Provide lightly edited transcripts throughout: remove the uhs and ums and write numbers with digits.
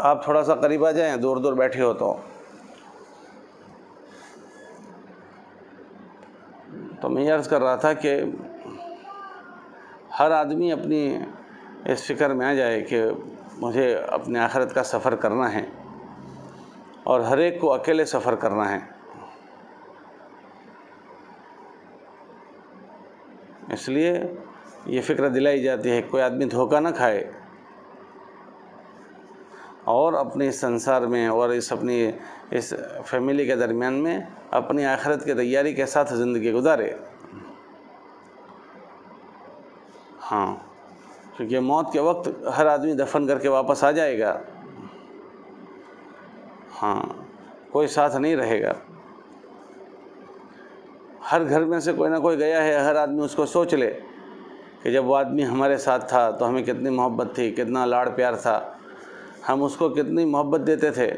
آپ تھوڑا سا قریب آ جائیں، دور دور بیٹھے ہو تو میں یہ عرض کر رہا تھا کہ ہر آدمی اپنی اس فکر میں آ جائے کہ مجھے اپنے آخرت کا سفر کرنا ہے، اور ہر ایک کو اکیلے سفر کرنا ہے۔ اس لیے یہ فکر دلائی جاتی ہے کہ کوئی آدمی دھوکہ نہ کھائے اور اپنے اس سنسار میں اور اپنی اس فیملی کے درمیان میں اپنی آخرت کی تیاری کے ساتھ زندگی گزارے۔ ہاں، کیونکہ موت کے وقت ہر آدمی دفن کر کے واپس آ جائے گا۔ ہاں، کوئی ساتھ نہیں رہے گا۔ ہر گھر میں سے کوئی نہ کوئی گیا ہے، ہر آدمی اس کو سوچ لے کہ جب وہ آدمی ہمارے ساتھ تھا تو ہمیں کتنی محبت تھی، کتنا لاڑ پیار تھا، ہم اس کو کتنی محبت دیتے تھے۔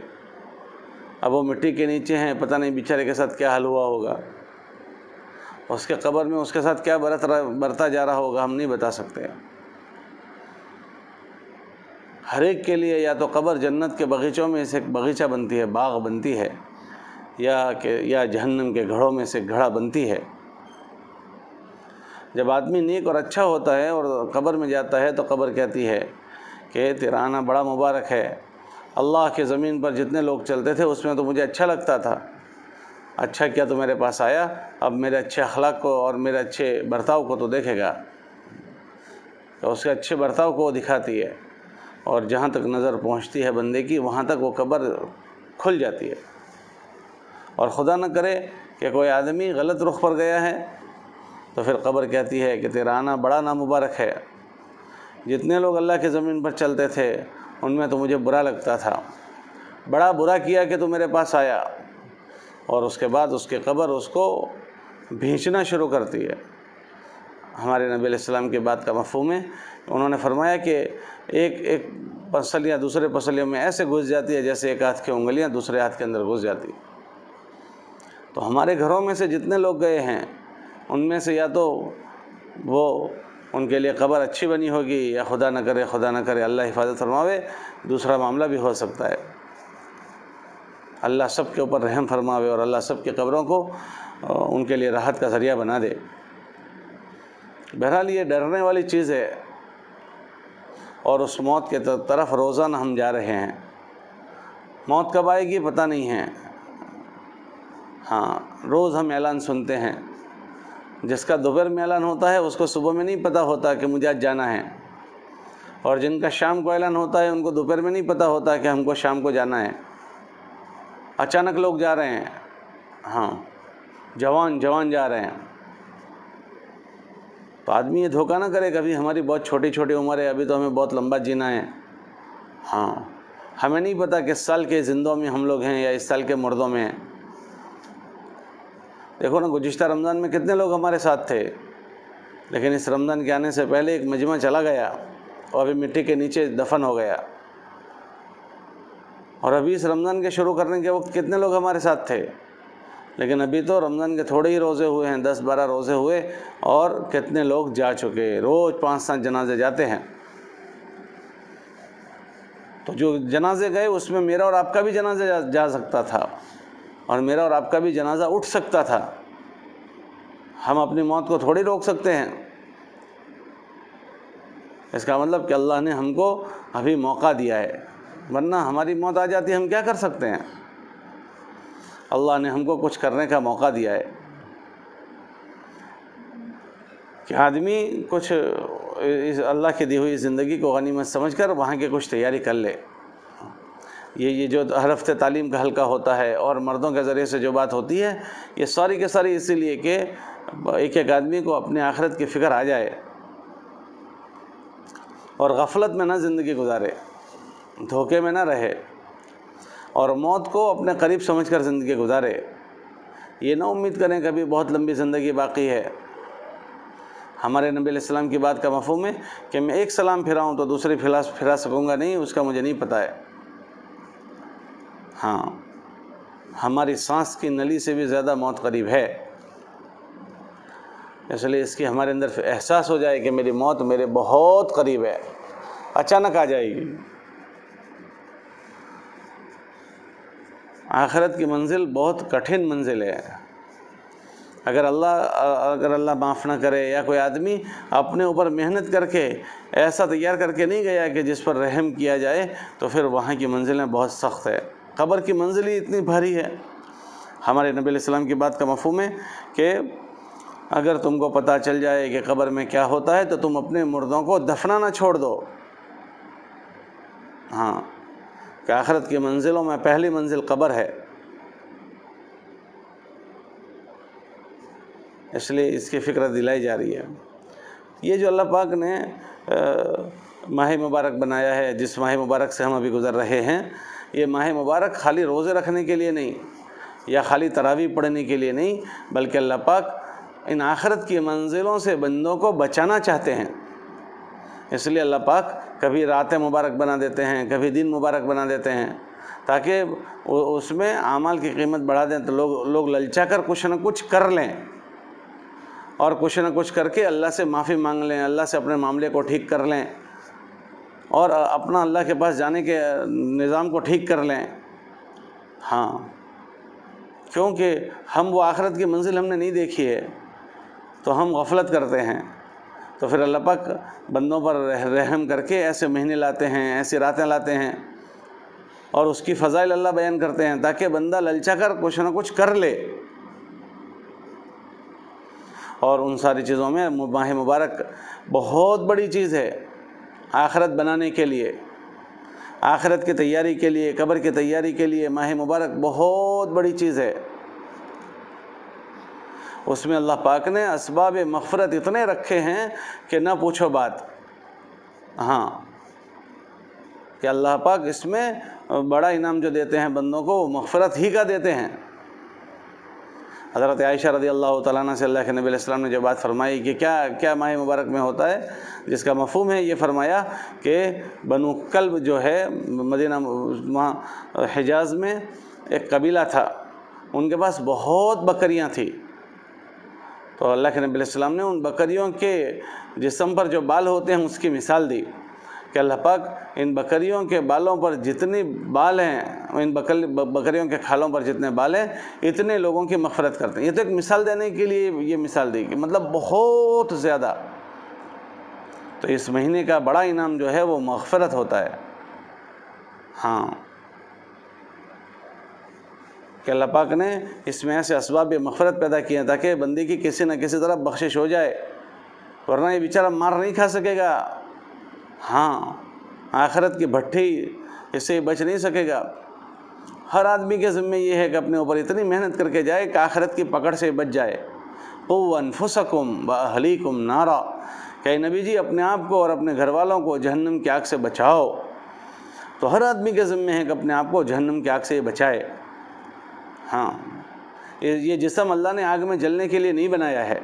اب وہ مٹی کے نیچے ہیں، پتہ نہیں بیچارے کے ساتھ کیا حال ہوا ہوگا، اس کے قبر میں اس کے ساتھ کیا برتا جا رہا ہوگا، ہم نہیں بتا سکتے۔ ہر ایک کے لیے یا تو قبر جنت کے باغیچوں میں سے ایک باغیچہ بنتی ہے، باغ بنتی ہے، یا جہنم کے گھڑوں میں سے ایک گھڑا بنتی ہے۔ جب آدمی نیک اور اچھا ہوتا ہے اور قبر میں جاتا ہے تو قبر کہتی ہے کہ تیرا آنا بڑا مبارک ہے، اللہ کے زمین پر جتنے لوگ چلتے تھے اس میں تو مجھے اچھا لگتا تھا، اچھا کیا تو میرے پاس آیا، اب میرے اچھے اخلاق کو اور میرے اچھے برتاؤ کو تو دیکھے گا۔ تو اس کے اچھے برتاؤ کو وہ دکھاتی ہے، اور جہاں تک نظر پہنچتی ہے بندے کی وہاں تک وہ قبر کھل جاتی ہے۔ اور خدا نہ کرے کہ کوئی آدمی غلط رخ پر گیا ہے تو پھر قبر کہتی ہے کہ تیرا آنا بڑا نامبارک ہے، جتنے لوگ اللہ کی زمین پر چلتے تھے ان میں تو مجھے برا لگتا تھا، بڑا برا کیا کہ تو میرے پاس آیا۔ اور اس کے بعد اس کی قبر اس کو بھینچنا شروع کرتی ہے۔ ہمارے نبی علیہ السلام کی بات کا مفہوم ہے، انہوں نے فرمایا کہ ایک پسلیاں دوسرے پسلیوں میں ایسے گھس جاتی ہے جیسے ایک ہاتھ کی انگلیاں دوسرے ہاتھ کے اندر گھس جاتی۔ تو ہمارے گھروں میں سے جتنے لوگ گئے ہیں ان میں سے یا تو وہ ان کے لیے قبر اچھی بنی ہوگی، یا خدا نہ کرے اللہ حفاظت فرماوے، دوسرا معاملہ بھی ہو سکتا ہے۔ اللہ سب کے اوپر رحم فرماوے اور اللہ سب کی قبروں کو ان کے لیے راحت کا ذریعہ بنا دے۔ بہرحال یہ ڈرنے والی چیز ہے، اور اس موت کے طرف روزانہ ہم جا رہے ہیں۔ موت کب آئے گی پتہ نہیں ہے۔ ہاں، روز ہم اعلان سنتے ہیں، جس کا دوپہر میں اعلان ہوتا ہے اس کو صبح میں نہیں پتہ ہوتا کہ مجھے آج جانا ہے، اور جن کا شام کو اعلان ہوتا ہے ان کو دوپہر میں نہیں پتہ ہوتا کہ ہم کو شام کو جانا ہے۔ اچانک لوگ جا رہے ہیں، ہاں، جوان جا رہے ہیں۔ تو آدمی یہ دھوکہ نہ کرے کبھی ہماری بہت چھوٹی عمر ہے، ابھی تو ہمیں بہت لمبا جینا ہے۔ ہاں، ہمیں نہیں پتہ کہ اس سال کے زندوں میں ہم لوگ ہیں یا اس سال کے مردوں میں ہیں۔ دیکھو نا، گزشتہ رمضان میں کتنے لوگ ہمارے ساتھ تھے، لیکن اس رمضان کے آنے سے پہلے ایک مجمع چلا گیا اور ابھی مٹی کے نیچے دفن ہو گیا۔ اور ابھی اس رمضان کے شروع کرنے کے وقت کتنے لوگ ہمارے ساتھ تھے، لیکن ابھی تو رمضان کے تھوڑے ہی روزے ہوئے ہیں، 10-12 روزے ہوئے، اور کتنے لوگ جا چکے، روز 5-7 جنازے جاتے ہیں۔ تو جو جنازے گئے اس میں میرا اور آپ کا بھی جنازہ جا سکتا تھا، اور میرا اور آپ کا بھی جنازہ اٹھ سکتا تھا۔ ہم اپنی موت کو تھوڑی روک سکتے ہیں۔ اس کا مطلب کہ اللہ نے ہم کو ابھی موقع دیا ہے، ورنہ ہماری موت آ جاتی ہم کیا کر سکتے ہیں؟ اللہ نے ہم کو کچھ کرنے کا موقع دیا ہے کہ آدمی کچھ اللہ کی دی ہوئی زندگی کو غنیمت سمجھ کر وہاں کی کچھ تیاری کر لے۔ یہ جو ہر ہفتے تعلیم کا حلقہ ہوتا ہے اور مردوں کے ذریعے سے جو بات ہوتی ہے، یہ ساری کے ساری اسی لیے کہ ایک آدمی کو اپنے آخرت کی فکر آ جائے اور غفلت میں نہ زندگی گزارے، دھوکے میں نہ رہے، اور موت کو اپنے قریب سمجھ کر زندگی گزارے۔ یہ نہ امید کریں کبھی بہت لمبی زندگی باقی ہے۔ ہمارے نبی علیہ السلام کی بات کا مفہوم ہے کہ میں ایک سلام پھراؤں تو دوسری پھرا سکوں گا نہیں، اس کا مجھے نہیں پتہ ہے۔ ہاں، ہماری سانس کی نلی سے بھی زیادہ موت قریب ہے، اس لیے اس کی ہمارے اندر احساس ہو جائے کہ میری موت میرے بہت قریب ہے، اچانک آ جائے گی۔ آخرت کی منزل بہت کٹھن منزل ہے۔ اگر اللہ معاف نہ کرے یا کوئی آدمی اپنے اوپر محنت کر کے ایسا تیار کر کے نہیں گیا کہ جس پر رحم کیا جائے، تو پھر وہاں کی منزلیں بہت سخت ہے۔ قبر کی منزل ہی اتنی بھاری ہے۔ ہمارے نبی علیہ السلام کی بات کا مفہوم ہے کہ اگر تم کو پتہ چل جائے کہ قبر میں کیا ہوتا ہے تو تم اپنے مردوں کو دفنانا چھوڑ دو۔ ہاں، کہ آخرت کی منزلوں میں پہلی منزل قبر ہے، اس لیے اس کی فکر دلائی جا رہی ہے۔ یہ جو اللہ پاک نے ماہ مبارک بنایا ہے، جس ماہ مبارک سے ہم ابھی گزر رہے ہیں، یہ ماہ مبارک خالی روزے رکھنے کے لیے نہیں یا خالی تراویح پڑھنے کے لیے نہیں، بلکہ اللہ پاک ان آخرت کی منزلوں سے بندوں کو بچانا چاہتے ہیں۔ اس لیے اللہ پاک کبھی راتیں مبارک بنا دیتے ہیں، کبھی دن مبارک بنا دیتے ہیں، تاکہ اس میں اعمال کی قیمت بڑھا دیں تو لوگ للچا کر کچھ نہ کچھ کر لیں، اور کچھ نہ کچھ کر کے اللہ سے معافی مانگ لیں، اللہ سے اپنے معاملے کو ٹھیک کر لیں، اور اپنا اللہ کے پاس جانے کے نظام کو ٹھیک کر لیں۔ ہاں، کیونکہ ہم وہ آخرت کی منزل ہم نے نہیں دیکھی ہے تو ہم غفلت کرتے ہیں، تو پھر اللہ پاک بندوں پر رحم کر کے ایسے مہینے لاتے ہیں، ایسی راتیں لاتے ہیں، اور اس کی فضائل اللہ بیان کرتے ہیں تاکہ بندہ للچا کر کچھ نہ کچھ کر لے۔ اور ان ساری چیزوں میں ماہ مبارک بہت بڑی چیز ہے آخرت بنانے کے لیے، آخرت کی تیاری کے لیے، قبر کی تیاری کے لیے ماہ مبارک بہت بڑی چیز ہے۔ اس میں اللہ پاک نے اسباب مغفرت اتنے رکھے ہیں کہ نہ پوچھو بات۔ ہاں، کہ اللہ پاک اس میں بڑا انعام جو دیتے ہیں بندوں کو، وہ مغفرت ہی کا دیتے ہیں۔ حضرت عائشہ رضی اللہ تعالیٰ عنہ سے اللہ کے نبی علیہ السلام نے جو بات فرمائی کہ کیا ماہ مبارک میں ہوتا ہے، جس کا مفہوم ہے، یہ فرمایا کہ بنو کلب جو ہے مدینہ وہاں حجاز میں ایک قبیلہ تھا، ان کے پاس بہت بکریاں تھیں، تو اللہ کے نبی علیہ السلام نے ان بکریوں کے جسم پر جو بال ہوتے ہیں اس کی مثال دی کہ اللہ پاک ان بکریوں کے بالوں پر جتنی بال ہیں، ان بکریوں کے کھالوں پر جتنے بال ہیں، اتنے لوگوں کی مغفرت کرتے ہیں۔ یہ تو ایک مثال دینے کے لیے یہ مثال دی کہ مطلب بہت زیادہ۔ تو اس مہینے کا بڑا انعام جو ہے وہ مغفرت ہوتا ہے۔ ہاں، کہ اللہ پاک نے اس میں ایسے اسباب مغفرت پیدا کیے ہیں تاکہ بندے کی کسی نہ کسی طرح بخشش ہو جائے، ورنہ یہ بیچارہ مار نہیں کھا سکے گا۔ ہاں، آخرت کی بھٹی اس سے بچ نہیں سکے گا۔ ہر آدمی کے ذمہ یہ ہے کہ اپنے اوپر اتنی محنت کر کے جائے کہ آخرت کی پکڑ سے بچ جائے۔ قُوُّ أَنفُسَكُمْ وَأَهْلِيكُمْ نَارًا، کہ نبی جی اپنے آپ کو اور اپنے گھر والوں کو جہنم کی آگ سے بچاؤ۔ تو ہر آدمی کے ذمہ ہے کہ اپنے آپ کو جہنم کی آگ سے بچائے۔ ہاں، یہ جسم اللہ نے آگ میں جلنے کے لیے نہیں بنایا ہے۔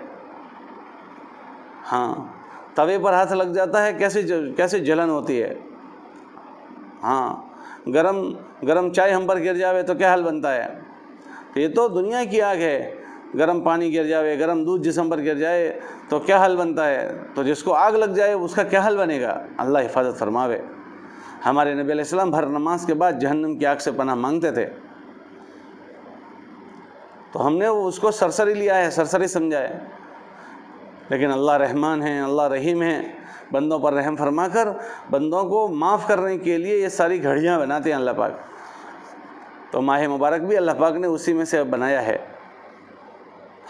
ہاں، توے پر ہاتھ لگ جاتا ہے کیسے جلن ہوتی ہے۔ ہاں، گرم چائے ہم پر گر جاوے تو کیا حال بنتا ہے۔ تو یہ تو دنیا کی آگ ہے، گرم پانی گر جاوے، گرم دودھ جسم پر گر جائے تو کیا حال بنتا ہے۔ تو جس کو آگ لگ جائے اس کا کیا حال بنے گا، اللہ حفاظت فرماوے۔ ہمارے نبی علیہ السلام ہر نماز کے بعد جہنم کی آگ سے پناہ مانگتے تھے، تو ہم نے اس کو سرسری لیا ہے، سرسری سمجھا ہے، لیکن اللہ رحمان ہیں، اللہ رحیم ہیں، بندوں پر رحم فرما کر بندوں کو معاف کرنے کے لیے یہ ساری گھڑیاں بناتے ہیں اللہ پاک۔ تو ماہ مبارک بھی اللہ پاک نے اسی میں سے بنایا ہے،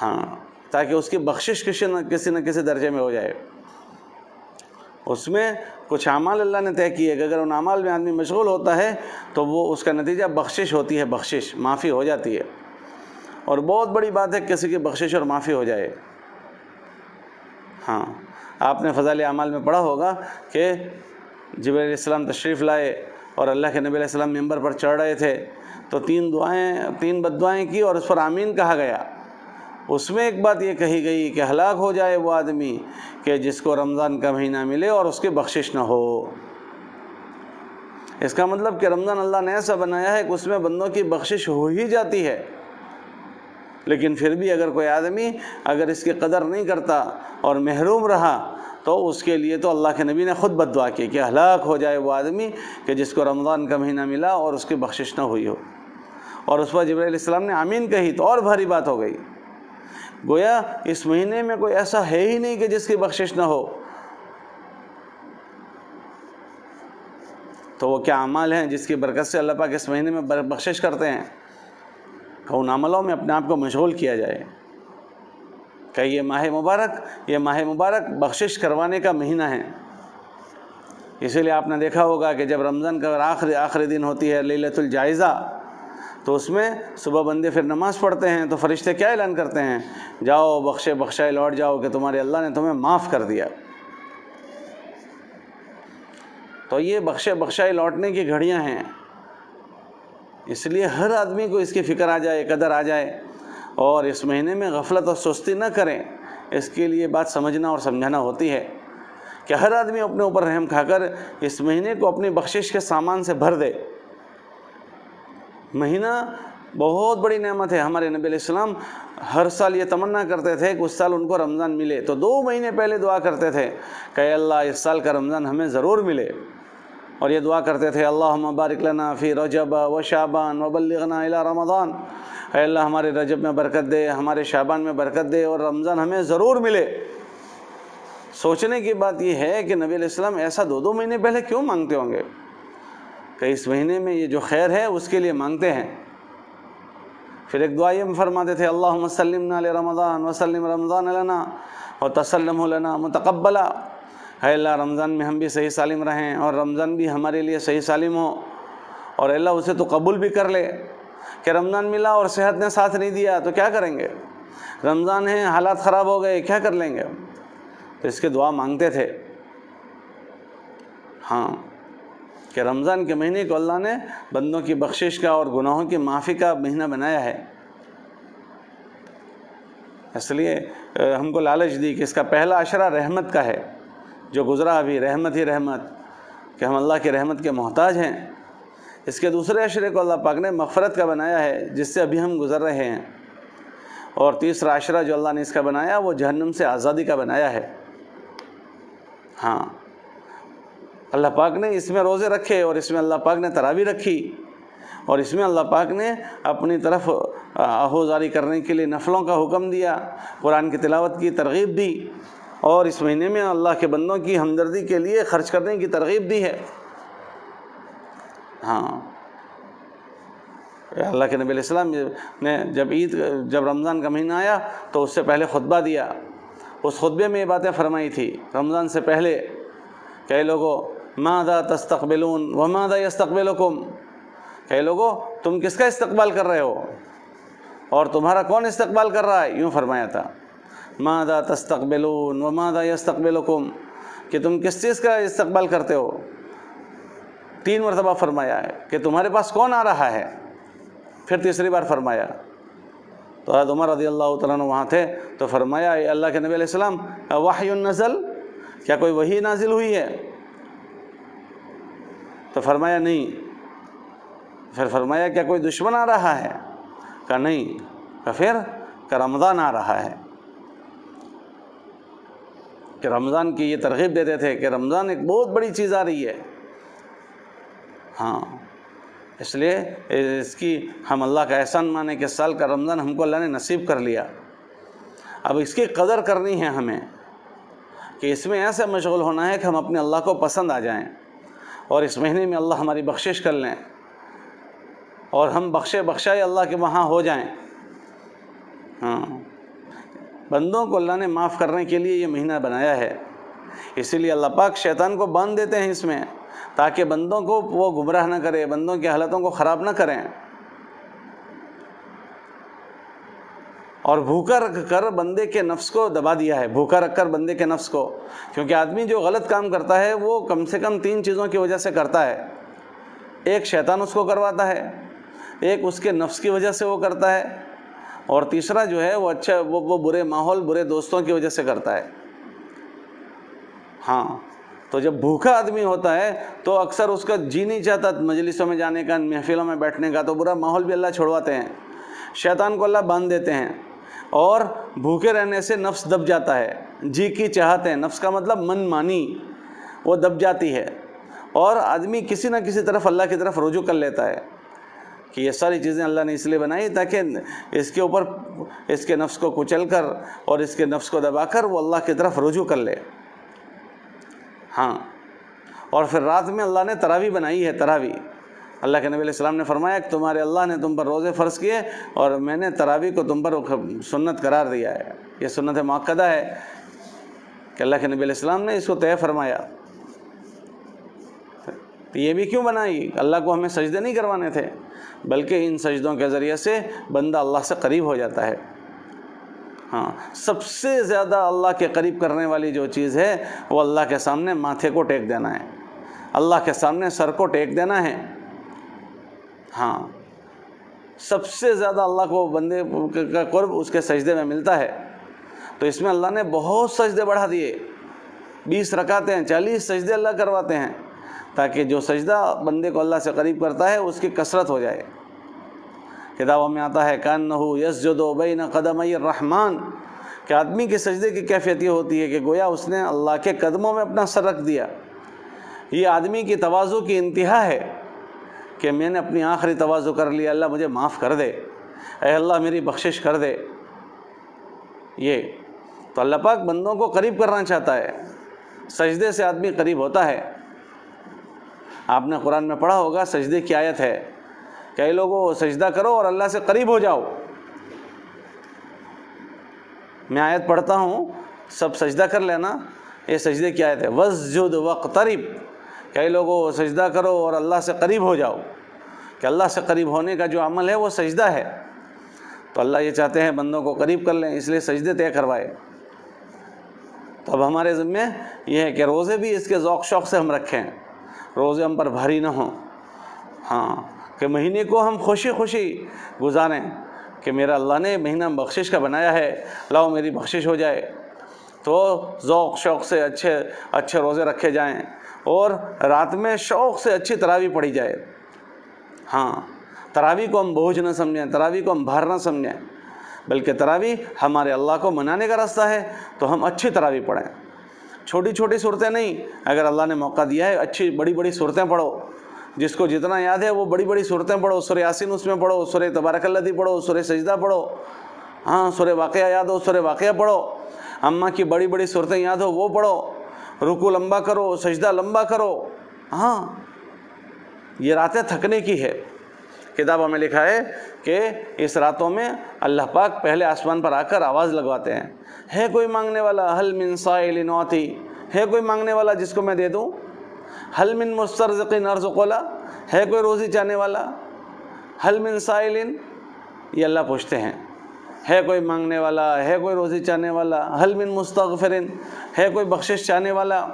ہاں، تاکہ اس کی بخشش کسی نہ کسی درجے میں ہو جائے۔ اس میں کچھ اعمال اللہ نے طے کیے کہ اگر ان اعمال میں آدمی مشغول ہوتا ہے تو وہ اس کا نتیجہ بخشش ہوتی ہے، بخشش، معافی ہو جاتی ہے، اور بہت بڑی بات ہے کسی کی بخشش اور معافی ہو جائے۔ ہاں، آپ نے فضائل اعمال میں پڑھا ہوگا کہ جبرائیل علیہ السلام تشریف لائے اور اللہ کے نبی علیہ السلام ممبر پر چڑھ رہے تھے تو تین بد دعائیں کی اور اس پر آمین کہا گیا۔ اس میں ایک بات یہ کہی گئی کہ ہلاک ہو جائے وہ آدمی کہ جس کو رمضان کا مہینہ ملے اور اس کی بخشش نہ ہو۔ اس کا مطلب کہ رمضان اللہ نے ایسا بنایا ہے کہ اس میں بندوں کی بخشش ہو ہی جاتی ہے، لیکن پھر بھی اگر کوئی آدمی اگر اس کی قدر نہیں کرتا اور محروم رہا تو اس کے لیے تو اللہ کے نبی نے خود بد دعا کی کہ ہلاک ہو جائے وہ آدمی کہ جس کو رمضان کا مہینہ ملا اور اس کی بخشش نہ ہوئی ہو۔ اور اس پر جبرائیل علیہ السلام نے آمین کہی تو اور بھاری بات ہو گئی۔ گویا اس مہینے میں کوئی ایسا ہے ہی نہیں کہ جس کی بخشش نہ ہو۔ تو وہ کیا اعمال ہیں جس کی برکت سے اللہ پاک اس مہینے میں بخشش کرتے ہیں؟ کہ ان عملوں میں اپنے آپ کو مشغول کیا جائے کہ یہ ماہ مبارک بخشش کروانے کا مہینہ ہے۔ اسی لیے آپ نے دیکھا ہوگا کہ جب رمضان کا آخری دن ہوتی ہے لیلۃ الجائزہ، تو اس میں صبح بندے پھر نماز پڑھتے ہیں تو فرشتے کیا اعلان کرتے ہیں؟ جاؤ بخشے بخشائے لوٹ جاؤ کہ تمہارے اللہ نے تمہیں معاف کر دیا۔ تو یہ بخشے بخشائے لوٹنے کی گھڑیاں ہیں، اس لیے ہر آدمی کو اس کی فکر آ جائے، قدر آ جائے، اور اس مہینے میں غفلت اور سستی نہ کریں۔ اس کے لیے بات سمجھنا اور سمجھانا ہوتی ہے کہ ہر آدمی اپنے اوپر رحم کھا کر اس مہینے کو اپنی بخشش کے سامان سے بھر دے۔ مہینہ بہت بڑی نعمت ہے۔ ہمارے نبی علیہ السلام ہر سال یہ تمنا کرتے تھے کہ اس سال ان کو رمضان ملے تو 2 مہینے پہلے دعا کرتے تھے کہ اے اللہ اس سال کا رمضان ہمیں ضرور ملے، اور یہ دعا کرتے تھے اللہم بارک لنا فی رجب و شعبان وبلغنا الی رمضان، اے اللہ ہمارے رجب میں برکت دے، ہمارے شعبان میں برکت دے، اور رمضان ہمیں ضرور ملے۔ سوچنے کی بات یہ ہے کہ نبی علیہ السلام ایسا 2 مہینے پہلے کیوں مانگتے ہوں گے کہ اس مہینے میں یہ جو خیر ہے اس کے لیے مانگتے ہیں۔ پھر ایک دعا یہ فرماتے تھے اللہم سلمنا لرمضان وسلم رمضان لنا وتسلمہ لنا متقبلا، اے اللہ رمضان میں ہم بھی صحیح سالم رہیں اور رمضان بھی ہمارے لیے صحیح سالم ہو، اور اللہ اسے تو قبول بھی کر لے۔ کہ رمضان ملا اور صحت نے ساتھ نہیں دیا تو کیا کریں گے؟ رمضان ہے حالات خراب ہو گئے کیا کر لیں گے؟ تو اس کی دعا مانگتے تھے۔ ہاں کہ رمضان کے مہینے کو اللہ نے بندوں کی بخشش کا اور گناہوں کی معافی کا مہینہ بنایا ہے، اس لیے ہم کو لالچ دی کہ اس کا پہلا عشرہ رحمت کا ہے، جو گزرا ابھی رحمت ہی رحمت، کہ ہم اللہ کی رحمت کے محتاج ہیں۔ اس کے دوسرے عشرے کو اللہ پاک نے مغفرت کا بنایا ہے جس سے ابھی ہم گزر رہے ہیں، اور تیسرا عشرہ جو اللہ نے اس کا بنایا وہ جہنم سے آزادی کا بنایا ہے۔ ہاں اللہ پاک نے اس میں روزے رکھے، اور اس میں اللہ پاک نے تراویح رکھی، اور اس میں اللہ پاک نے اپنی طرف آہوزاری کرنے کے لیے نفلوں کا حکم دیا، قرآن کی تلاوت کی ترغیب دی، اور اس مہینے میں اللہ کے بندوں کی ہمدردی کے لیے خرچ کرنے کی ترغیب دی ہے۔ ہاں اللہ کے نبی علیہ السلام نے جب رمضان کا مہینہ آیا تو اس سے پہلے خطبہ دیا، اس خطبے میں یہ باتیں فرمائی تھی رمضان سے پہلے کہ اے لوگو ماذا تستقبلون وماذا یستقبلکم، کہ اے لوگو تم کس کا استقبال کر رہے ہو اور تمہارا کون استقبال کر رہا ہے؟ یوں فرمایا تھا ماذا تستقبلون وماذا یستقبلکم، کہ تم کس چیز کا استقبال کرتے ہو؟ 3 مرتبہ فرمایا ہے کہ تمہارے پاس کون آ رہا ہے، پھر تیسری بار فرمایا تو حضرت عمر رضی اللہ تعالیٰ عنہ وہاں تھے تو فرمایا اے اللہ کے نبی علیہ السلام وحی نزل، کیا کوئی وحی نازل ہوئی ہے؟ تو فرمایا نہیں۔ پھر فرمایا کیا کوئی دشمن آ رہا ہے؟ کہا نہیں۔ پھر کہ رمضان آ رہا ہے، کہ رمضان کی یہ ترغیب دیتے تھے کہ رمضان ایک بہت بڑی چیز آ رہی ہے۔ ہاں اس لیے اس کی ہم اللہ کا احسان مانیں کہ سال کا رمضان ہم کو اللہ نے نصیب کر لیا۔ اب اس کی قدر کرنی ہے ہمیں کہ اس میں ایسے مشغول ہونا ہے کہ ہم اپنے اللہ کو پسند آ جائیں، اور اس مہینے میں اللہ ہماری بخشش کر لیں، اور ہم بخشے بخشائے اللہ کے وہاں ہو جائیں۔ ہاں بندوں کو اللہ نے معاف کرنے کے لیے یہ مہینہ بنایا ہے، اسی لیے اللہ پاک شیطان کو باندھ دیتے ہیں اس میں تاکہ بندوں کو وہ گمراہ نہ کرے، بندوں کی حالتوں کو خراب نہ کریں، اور بھوکا رکھ کر بندے کے نفس کو دبا دیا ہے، بھوکا رکھ کر بندے کے نفس کو، کیونکہ آدمی جو غلط کام کرتا ہے وہ کم سے کم 3 چیزوں کی وجہ سے کرتا ہے۔ ایک شیطان اس کو کرواتا ہے، ایک اس کے نفس کی وجہ سے وہ کرتا ہے، اور تیسرا جو ہے وہ برے ماحول برے دوستوں کی وجہ سے کرتا ہے۔ ہاں تو جب بھوکا آدمی ہوتا ہے تو اکثر اس کا جی نہیں چاہتا مجلسوں میں جانے کا، محفلوں میں بیٹھنے کا، تو برا ماحول بھی اللہ چھوڑواتے ہیں، شیطان کو اللہ باندھ دیتے ہیں، اور بھوکے رہنے سے نفس دب جاتا ہے، جی کی چاہت ہے، نفس کا مطلب من مانی، وہ دب جاتی ہے، اور آدمی کسی نہ کسی طرف اللہ کی طرف رجوع کر لیتا ہے۔ کہ یہ ساری چیزیں اللہ نے اس لیے بنائی تاکہ اس کے اوپر اس کے نفس کو کچل کر اور اس کے نفس کو دبا کر وہ اللہ کی طرف رجوع کر لے۔ ہاں، اور پھر رات میں اللہ نے تراویح بنائی ہے۔ تراویح اللہ کے نبی علیہ السلام نے فرمایا کہ تمہارے اللہ نے تم پر روزے فرض کیے اور میں نے تراویح کو تم پر سنت قرار دیا ہے۔ یہ سنت مؤکدہ ہے کہ اللہ کے نبی علیہ السلام نے اس کو طے فرمایا۔ تو یہ بھی کیوں بنائی؟ اللہ کو ہمیں سجدے نہیں کروانے تھے، بلکہ ان سجدوں کے ذریعے سے بندہ اللہ سے قریب ہو جاتا ہے۔ ہاں، سب سے زیادہ اللہ کے قریب کرنے والی جو چیز ہے وہ اللہ کے سامنے ماتھے کو ٹیک دینا ہے، اللہ کے سامنے سر کو ٹیک دینا ہے۔ ہاں، سب سے زیادہ اللہ کو بندے کا قرب اس کے سجدے میں ملتا ہے۔ تو اس میں اللہ نے بہت سجدے بڑھا دیے، 20 رکعتیں 40 سجدے اللہ کرواتے ہیں، تاکہ جو سجدہ بندے کو اللہ سے قریب کرتا ہے اس کی کثرت ہو جائے۔ کتابوں میں آتا ہے کأنہ یسجد بین قدمی الرحمن، کہ آدمی کے سجدے کی کیفیت یہ ہوتی ہے کہ گویا اس نے اللہ کے قدموں میں اپنا سر رکھ دیا۔ یہ آدمی کی تواضع کی انتہا ہے کہ میں نے اپنی آخری تواضع کر لیا، اللہ مجھے معاف کر دے، اے اللہ میری بخشش کر دے۔ یہ تو اللہ پاک بندوں کو قریب کرنا چاہتا ہے، سجدے سے آدمی قریب ہوتا ہے۔ آپ نے قرآن میں پڑھا ہوگا، سجدے کی آیت ہے کہ اے لوگو سجدہ کرو اور اللہ سے قریب ہو جاؤ۔ میں آیت پڑھتا ہوں، سب سجدہ کر لینا، یہ سجدے کی آیت ہے، واسجد واقترب، کہ اے لوگو سجدہ کرو اور اللہ سے قریب ہو جاؤ۔ کہ اللہ سے قریب ہونے کا جو عمل ہے وہ سجدہ ہے، تو اللہ یہ چاہتے ہیں بندوں کو قریب کر لیں، اس لیے سجدے طے کروائے۔ تو اب ہمارے ذمہ یہ ہے کہ روزے بھی اس کے ذوق شوق سے ہم رکھیں، روزے ہم پر بھاری نہ ہوں۔ ہاں، کہ مہینے کو ہم خوشی خوشی گزاریں کہ میرا اللہ نے مہینہ بخشش کا بنایا ہے، لاؤ میری بخشش ہو جائے۔ تو ذوق شوق سے اچھے روزے رکھے جائیں اور رات میں شوق سے اچھی تراویح پڑھی جائے۔ ہاں، تراویح کو ہم بوجھ نہ سمجھیں، تراویح کو ہم بھار نہ سمجھیں، بلکہ تراویح ہمارے اللہ کو منانے کا راستہ ہے، تو ہم اچھی تراویح پڑھیں۔ چھوٹی چھوٹی صورتیں نہیں، اگر اللہ نے موقع دیا ہے اچھی بڑی بڑی صورتیں پڑھو، جس کو جتنا یاد ہے وہ بڑی بڑی صورتیں پڑھو، سورہ یاسین اس میں پڑھو، سورہ تبارک الذی پڑھو، سورہ سجدہ پڑھو، ہاں سورہ واقعہ یاد ہو سورہ واقعہ پڑھو، اماں کی بڑی بڑی صورتیں یاد ہو وہ پڑھو، رکوع لمبا کرو، سجدہ لمبا کرو۔ ہاں، یہ راتیں تھکنے کی ہے۔ کتابوں میں لکھا ہے کہ اس راتوں میں اللہ پاک پہلے آسمان پر آ کر آواز لگواتے ہیں، ہے کوئی مانگنے والا، حل من سائل اعطی، ہے کوئی مانگنے والا جس کو میں دے دوں، حل من مسترزق ارزق له، ہے کوئی روزی چاہنے والا، حل من سائل، یہ اللہ پوچھتے ہیں، ہے کوئی مانگنے والا، ہے کوئی روزی چاہنے والا، حل من مستغفر، ہے کوئی بخشش چاہنے والا۔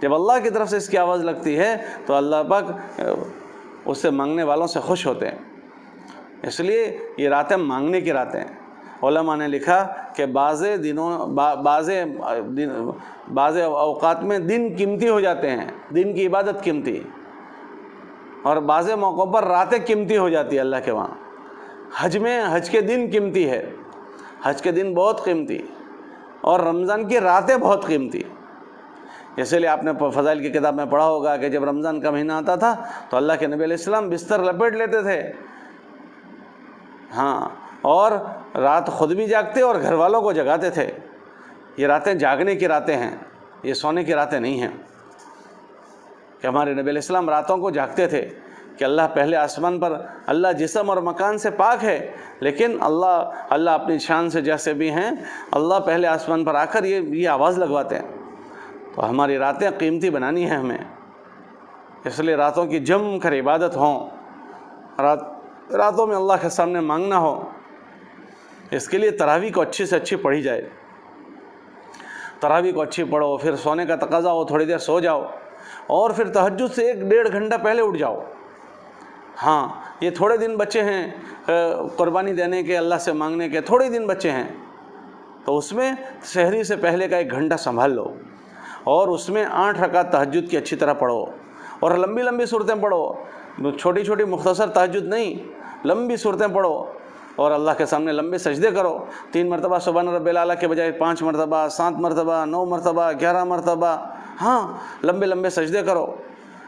جب اللہ کی طرف سے اس کی آواز لگتی ہے تو اللہ پاک اس سے مانگنے والوں سے خوش ہوتے ہیں۔ اس لیے یہ راتیں مانگنے کی راتیں ہیں۔ علماء نے لکھا کہ بعض اوقات میں دن قیمتی ہو جاتے ہیں، دن کی عبادت قیمتی، اور بعض موقعوں پر راتیں قیمتی ہو جاتی ہے اللہ کے وہاں۔ حج میں حج کے دن قیمتی ہے، حج کے دن بہت قیمتی، اور رمضان کی راتیں بہت قیمتی۔ اسی لیے آپ نے فضائل کی کتاب میں پڑھا ہوگا کہ جب رمضان کا مہینہ آتا تھا تو اللہ کے نبی علیہ السلام بستر لپیٹ لیتے تھے، ہاں، اور رات خود بھی جاگتے اور گھر والوں کو جگاتے تھے۔ یہ راتیں جاگنے کی راتیں ہیں، یہ سونے کی راتیں نہیں ہیں۔ کہ ہمارے نبی علیہ السلام راتوں کو جاگتے تھے کہ اللہ پہلے آسمان پر، اللہ جسم اور مکان سے پاک ہے، لیکن اللہ اپنی شان سے جیسے بھی ہیں، اللہ پہلے آسمان پر آ کر یہ آواز لگواتے ہیں۔ تو ہماری راتیں قیمتی بنانی ہیں ہمیں، اس لیے راتوں کی جم کر عبادت ہوں، راتوں میں اللہ کے سامنے مانگنا ہو۔ اس کے لیے تراویح کو اچھی سے اچھی پڑھی جائے، تراویح کو اچھی پڑھو، پھر سونے کا تقاضا ہو تھوڑی دیر سو جاؤ، اور پھر تہجد سے 1-1.5 گھنٹہ پہلے اٹھ جاؤ۔ ہاں، یہ تھوڑے دن بچے ہیں قربانی دینے کے، اللہ سے مانگنے کے، تھوڑے دن بچے ہیں، تو اس میں سحری سے پہلے کا 1 گھنٹہ سنبھال لو، اور اس میں 8 رکعت تہجد کی اچھی طرح پڑھو، اور لمبی لمبی صورتیں پڑھو، چھوٹی چھوٹی مختصر تہجد نہیں، لمبی صورتیں پڑھو، اور اللہ کے سامنے لمبے سجدے کرو۔ 3 مرتبہ سبحان رب الاعلیٰ کے بجائے 5 مرتبہ، 7 مرتبہ، 9 مرتبہ، 11 مرتبہ، ہاں، لمبے لمبے سجدے کرو۔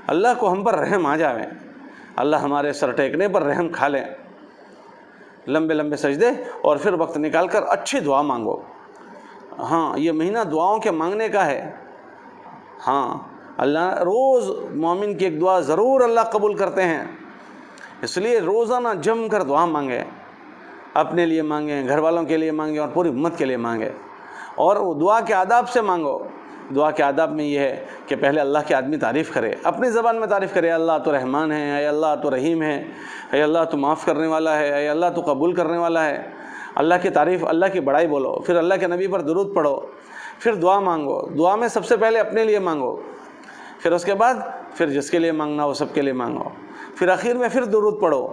اللہ کو ہم پر رحم آ جائے، اللہ ہمارے سر ٹیکنے پر رحم کھا لیں، لمبے لمبے سجدے، اور پھر وقت نکال کر اچھی دعا مانگو۔ ہاں، یہ مہینہ دعاؤں کے مانگنے کا ہے۔ ہاں، اللہ روز مومن کی ایک دعا ضرور اللہ قبول کرتے ہیں، اس لیے روزانہ جم کر دعا مانگیں، اپنے لیے مانگیں، گھر والوں کے لیے مانگیں، اور پوری امت کے لیے مانگیں۔ اور دعا کے آداب سے مانگو۔ دعا کے آداب میں یہ ہے کہ پہلے اللہ کی آدمی تعریف کرے، اپنی زبان میں تعریف کرے، اللہ تو رحمان ہے، اے اللہ تو رحیم ہے، اے اللہ تو معاف کرنے والا ہے، اے اللہ تو قبول کرنے والا ہے۔ اللہ کی تعریف، اللہ کی بڑائی بولو، پھر اللہ کے نبی پر درود پڑھو، پھر دعا مانگو۔ دعا میں سب سے پہلے اپنے لیے مانگو، پھر اس کے بعد پھر جس کے لیے مانگنا ہو سب کے لیے مانگو، پھر آخر میں پھر درود پڑھو،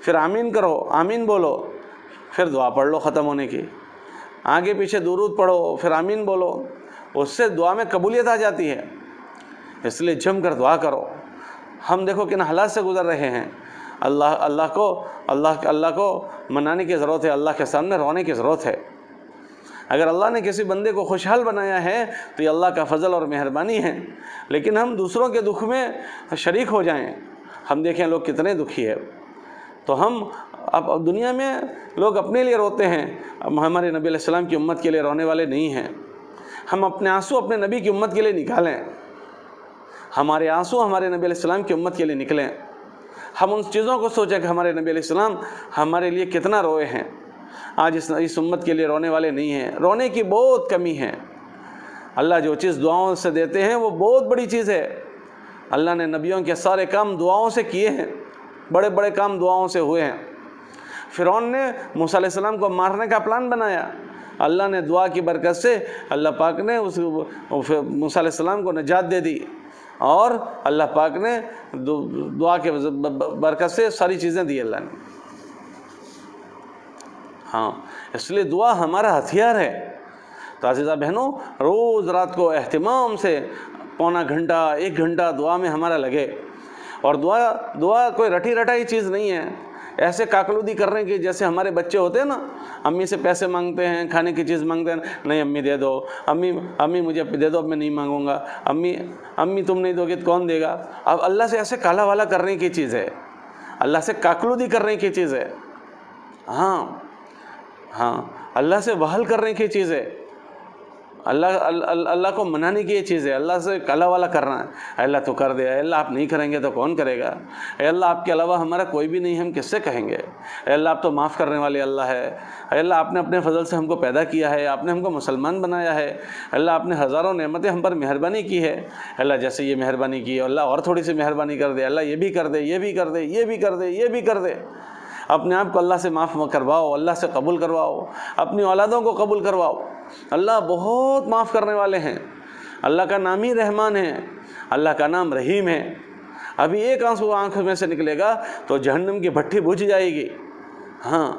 پھر آمین کرو، آمین بولو، پھر دعا پڑھ لو ختم ہونے کی۔ آگے پیچھے درود پڑھو، پھر آمین بولو، اس سے دعا میں قبولیت آ جاتی ہے۔ اس لیے جم کر دعا کرو۔ ہم دیکھو کن حالات سے گزر رہے ہیں، اللہ کو منانے کی ضرورت ہے، اللہ کے سامنے رونے کی ضرورت ہے۔ اگر اللہ نے کسی بندے کو خوشحال بنایا ہے تو یہ اللہ کا فضل اور مہربانی ہے، لیکن ہم دوسروں کے دکھ میں شریک ہو جائیں۔ ہم دیکھیں لوگ کتنے دکھی ہے، تو ہم اب دنیا میں لوگ اپنے لیے روتے ہیں، ہمارے نبی علیہ السلام کی امت کے لیے رونے والے نہیں ہیں۔ ہم اپنے آنسو اپنے نبی کی امت کے لیے نکالیں، ہمارے آنسو ہمارے نبی علیہ السلام کی امت کے لیے نکلیں۔ ہم ان چیزوں کو سوچیں کہ ہمارے نبی علیہ السلام ہمارے لیے کتنا روئے ہیں۔ آج اس امت کے لیے رونے والے نہیں ہیں، رونے کی بہت کمی ہے۔ اللہ جو چیز دعاؤں سے دیتے ہیں وہ بہت بڑی چیز ہے۔ اللہ نے نبیوں کے سارے کام دعاؤں سے کیے ہیں، بڑے بڑے کام دعاؤں سے ہوئے ہیں۔ فرعون نے موسیٰ علیہ السلام کو مارنے کا پلان بنایا، اللہ نے دعا کی برکت سے اللہ پاک نے موسیٰ علیہ السلام کو نجات دے دی، اور اللہ پاک نے دعا کے برکت سے ساری چیزیں دی اللہ نے۔ ہاں، اس لیے دعا ہمارا ہتھیار ہے۔ تو عزیزہ بہنوں، روز رات کو اہتمام سے پونا گھنٹہ 1 گھنٹہ دعا میں ہمارا لگے۔ اور دعا کوئی رٹی رٹائی چیز نہیں ہے، ایسے کاکلودی کرنے کی جیسے ہمارے بچے ہوتے ہیں نا، امی سے پیسے مانگتے ہیں، کھانے کی چیز مانگتے ہیں، نہیں امی دے دو، امی مجھے دے دو، اب میں نہیں مانگوں گا، امی تم نہیں دو گے تو کون دے گا۔ اب اللہ سے ایسے کالا والا کرنے کی چیز ہے، اللہ سے کاکلودی کرنے کی چیز ہے۔ ہاں، اللہ سے وہل کرنے کی چیز ہے، اللہ کو منانے کی یہ چیز ہے، اللہ سے کالا والا کرنا ہے۔ اے اللہ تو کر دے، اے اللہ آپ نہیں کریں گے تو کون کرے گا، اے اللہ آپ کے علاوہ ہمارا کوئی بھی نہیں، ہم کس سے کہیں گے، اے اللہ آپ تو معاف کرنے والے اللہ ہے، اے اللہ آپ نے اپنے فضل سے ہم کو پیدا کیا ہے، آپ نے ہم کو مسلمان بنایا ہے، اللہ آپ نے ہزاروں نعمتیں ہم پر مہربانی کی ہے، اللہ جیسے یہ مہربانی کی ہے اللہ اور تھوڑی سی مہربانی کر دے، اللہ یہ بھی کر دے، یہ بھی کر دے، یہ بھی کر دے، یہ بھی کر دے۔ اپنے آپ کو اللہ سے معاف کرواؤ، اللہ سے قبول کرواؤ، اپنی اولادوں کو قبول کرواؤ۔ اللہ بہت معاف کرنے والے ہیں، اللہ کا نام ہی رحمان ہے، اللہ کا نام رحیم ہے۔ ابھی ایک آنسو آنکھ میں سے نکلے گا تو جہنم کی بھٹی بجھ جائے گی۔ ہاں،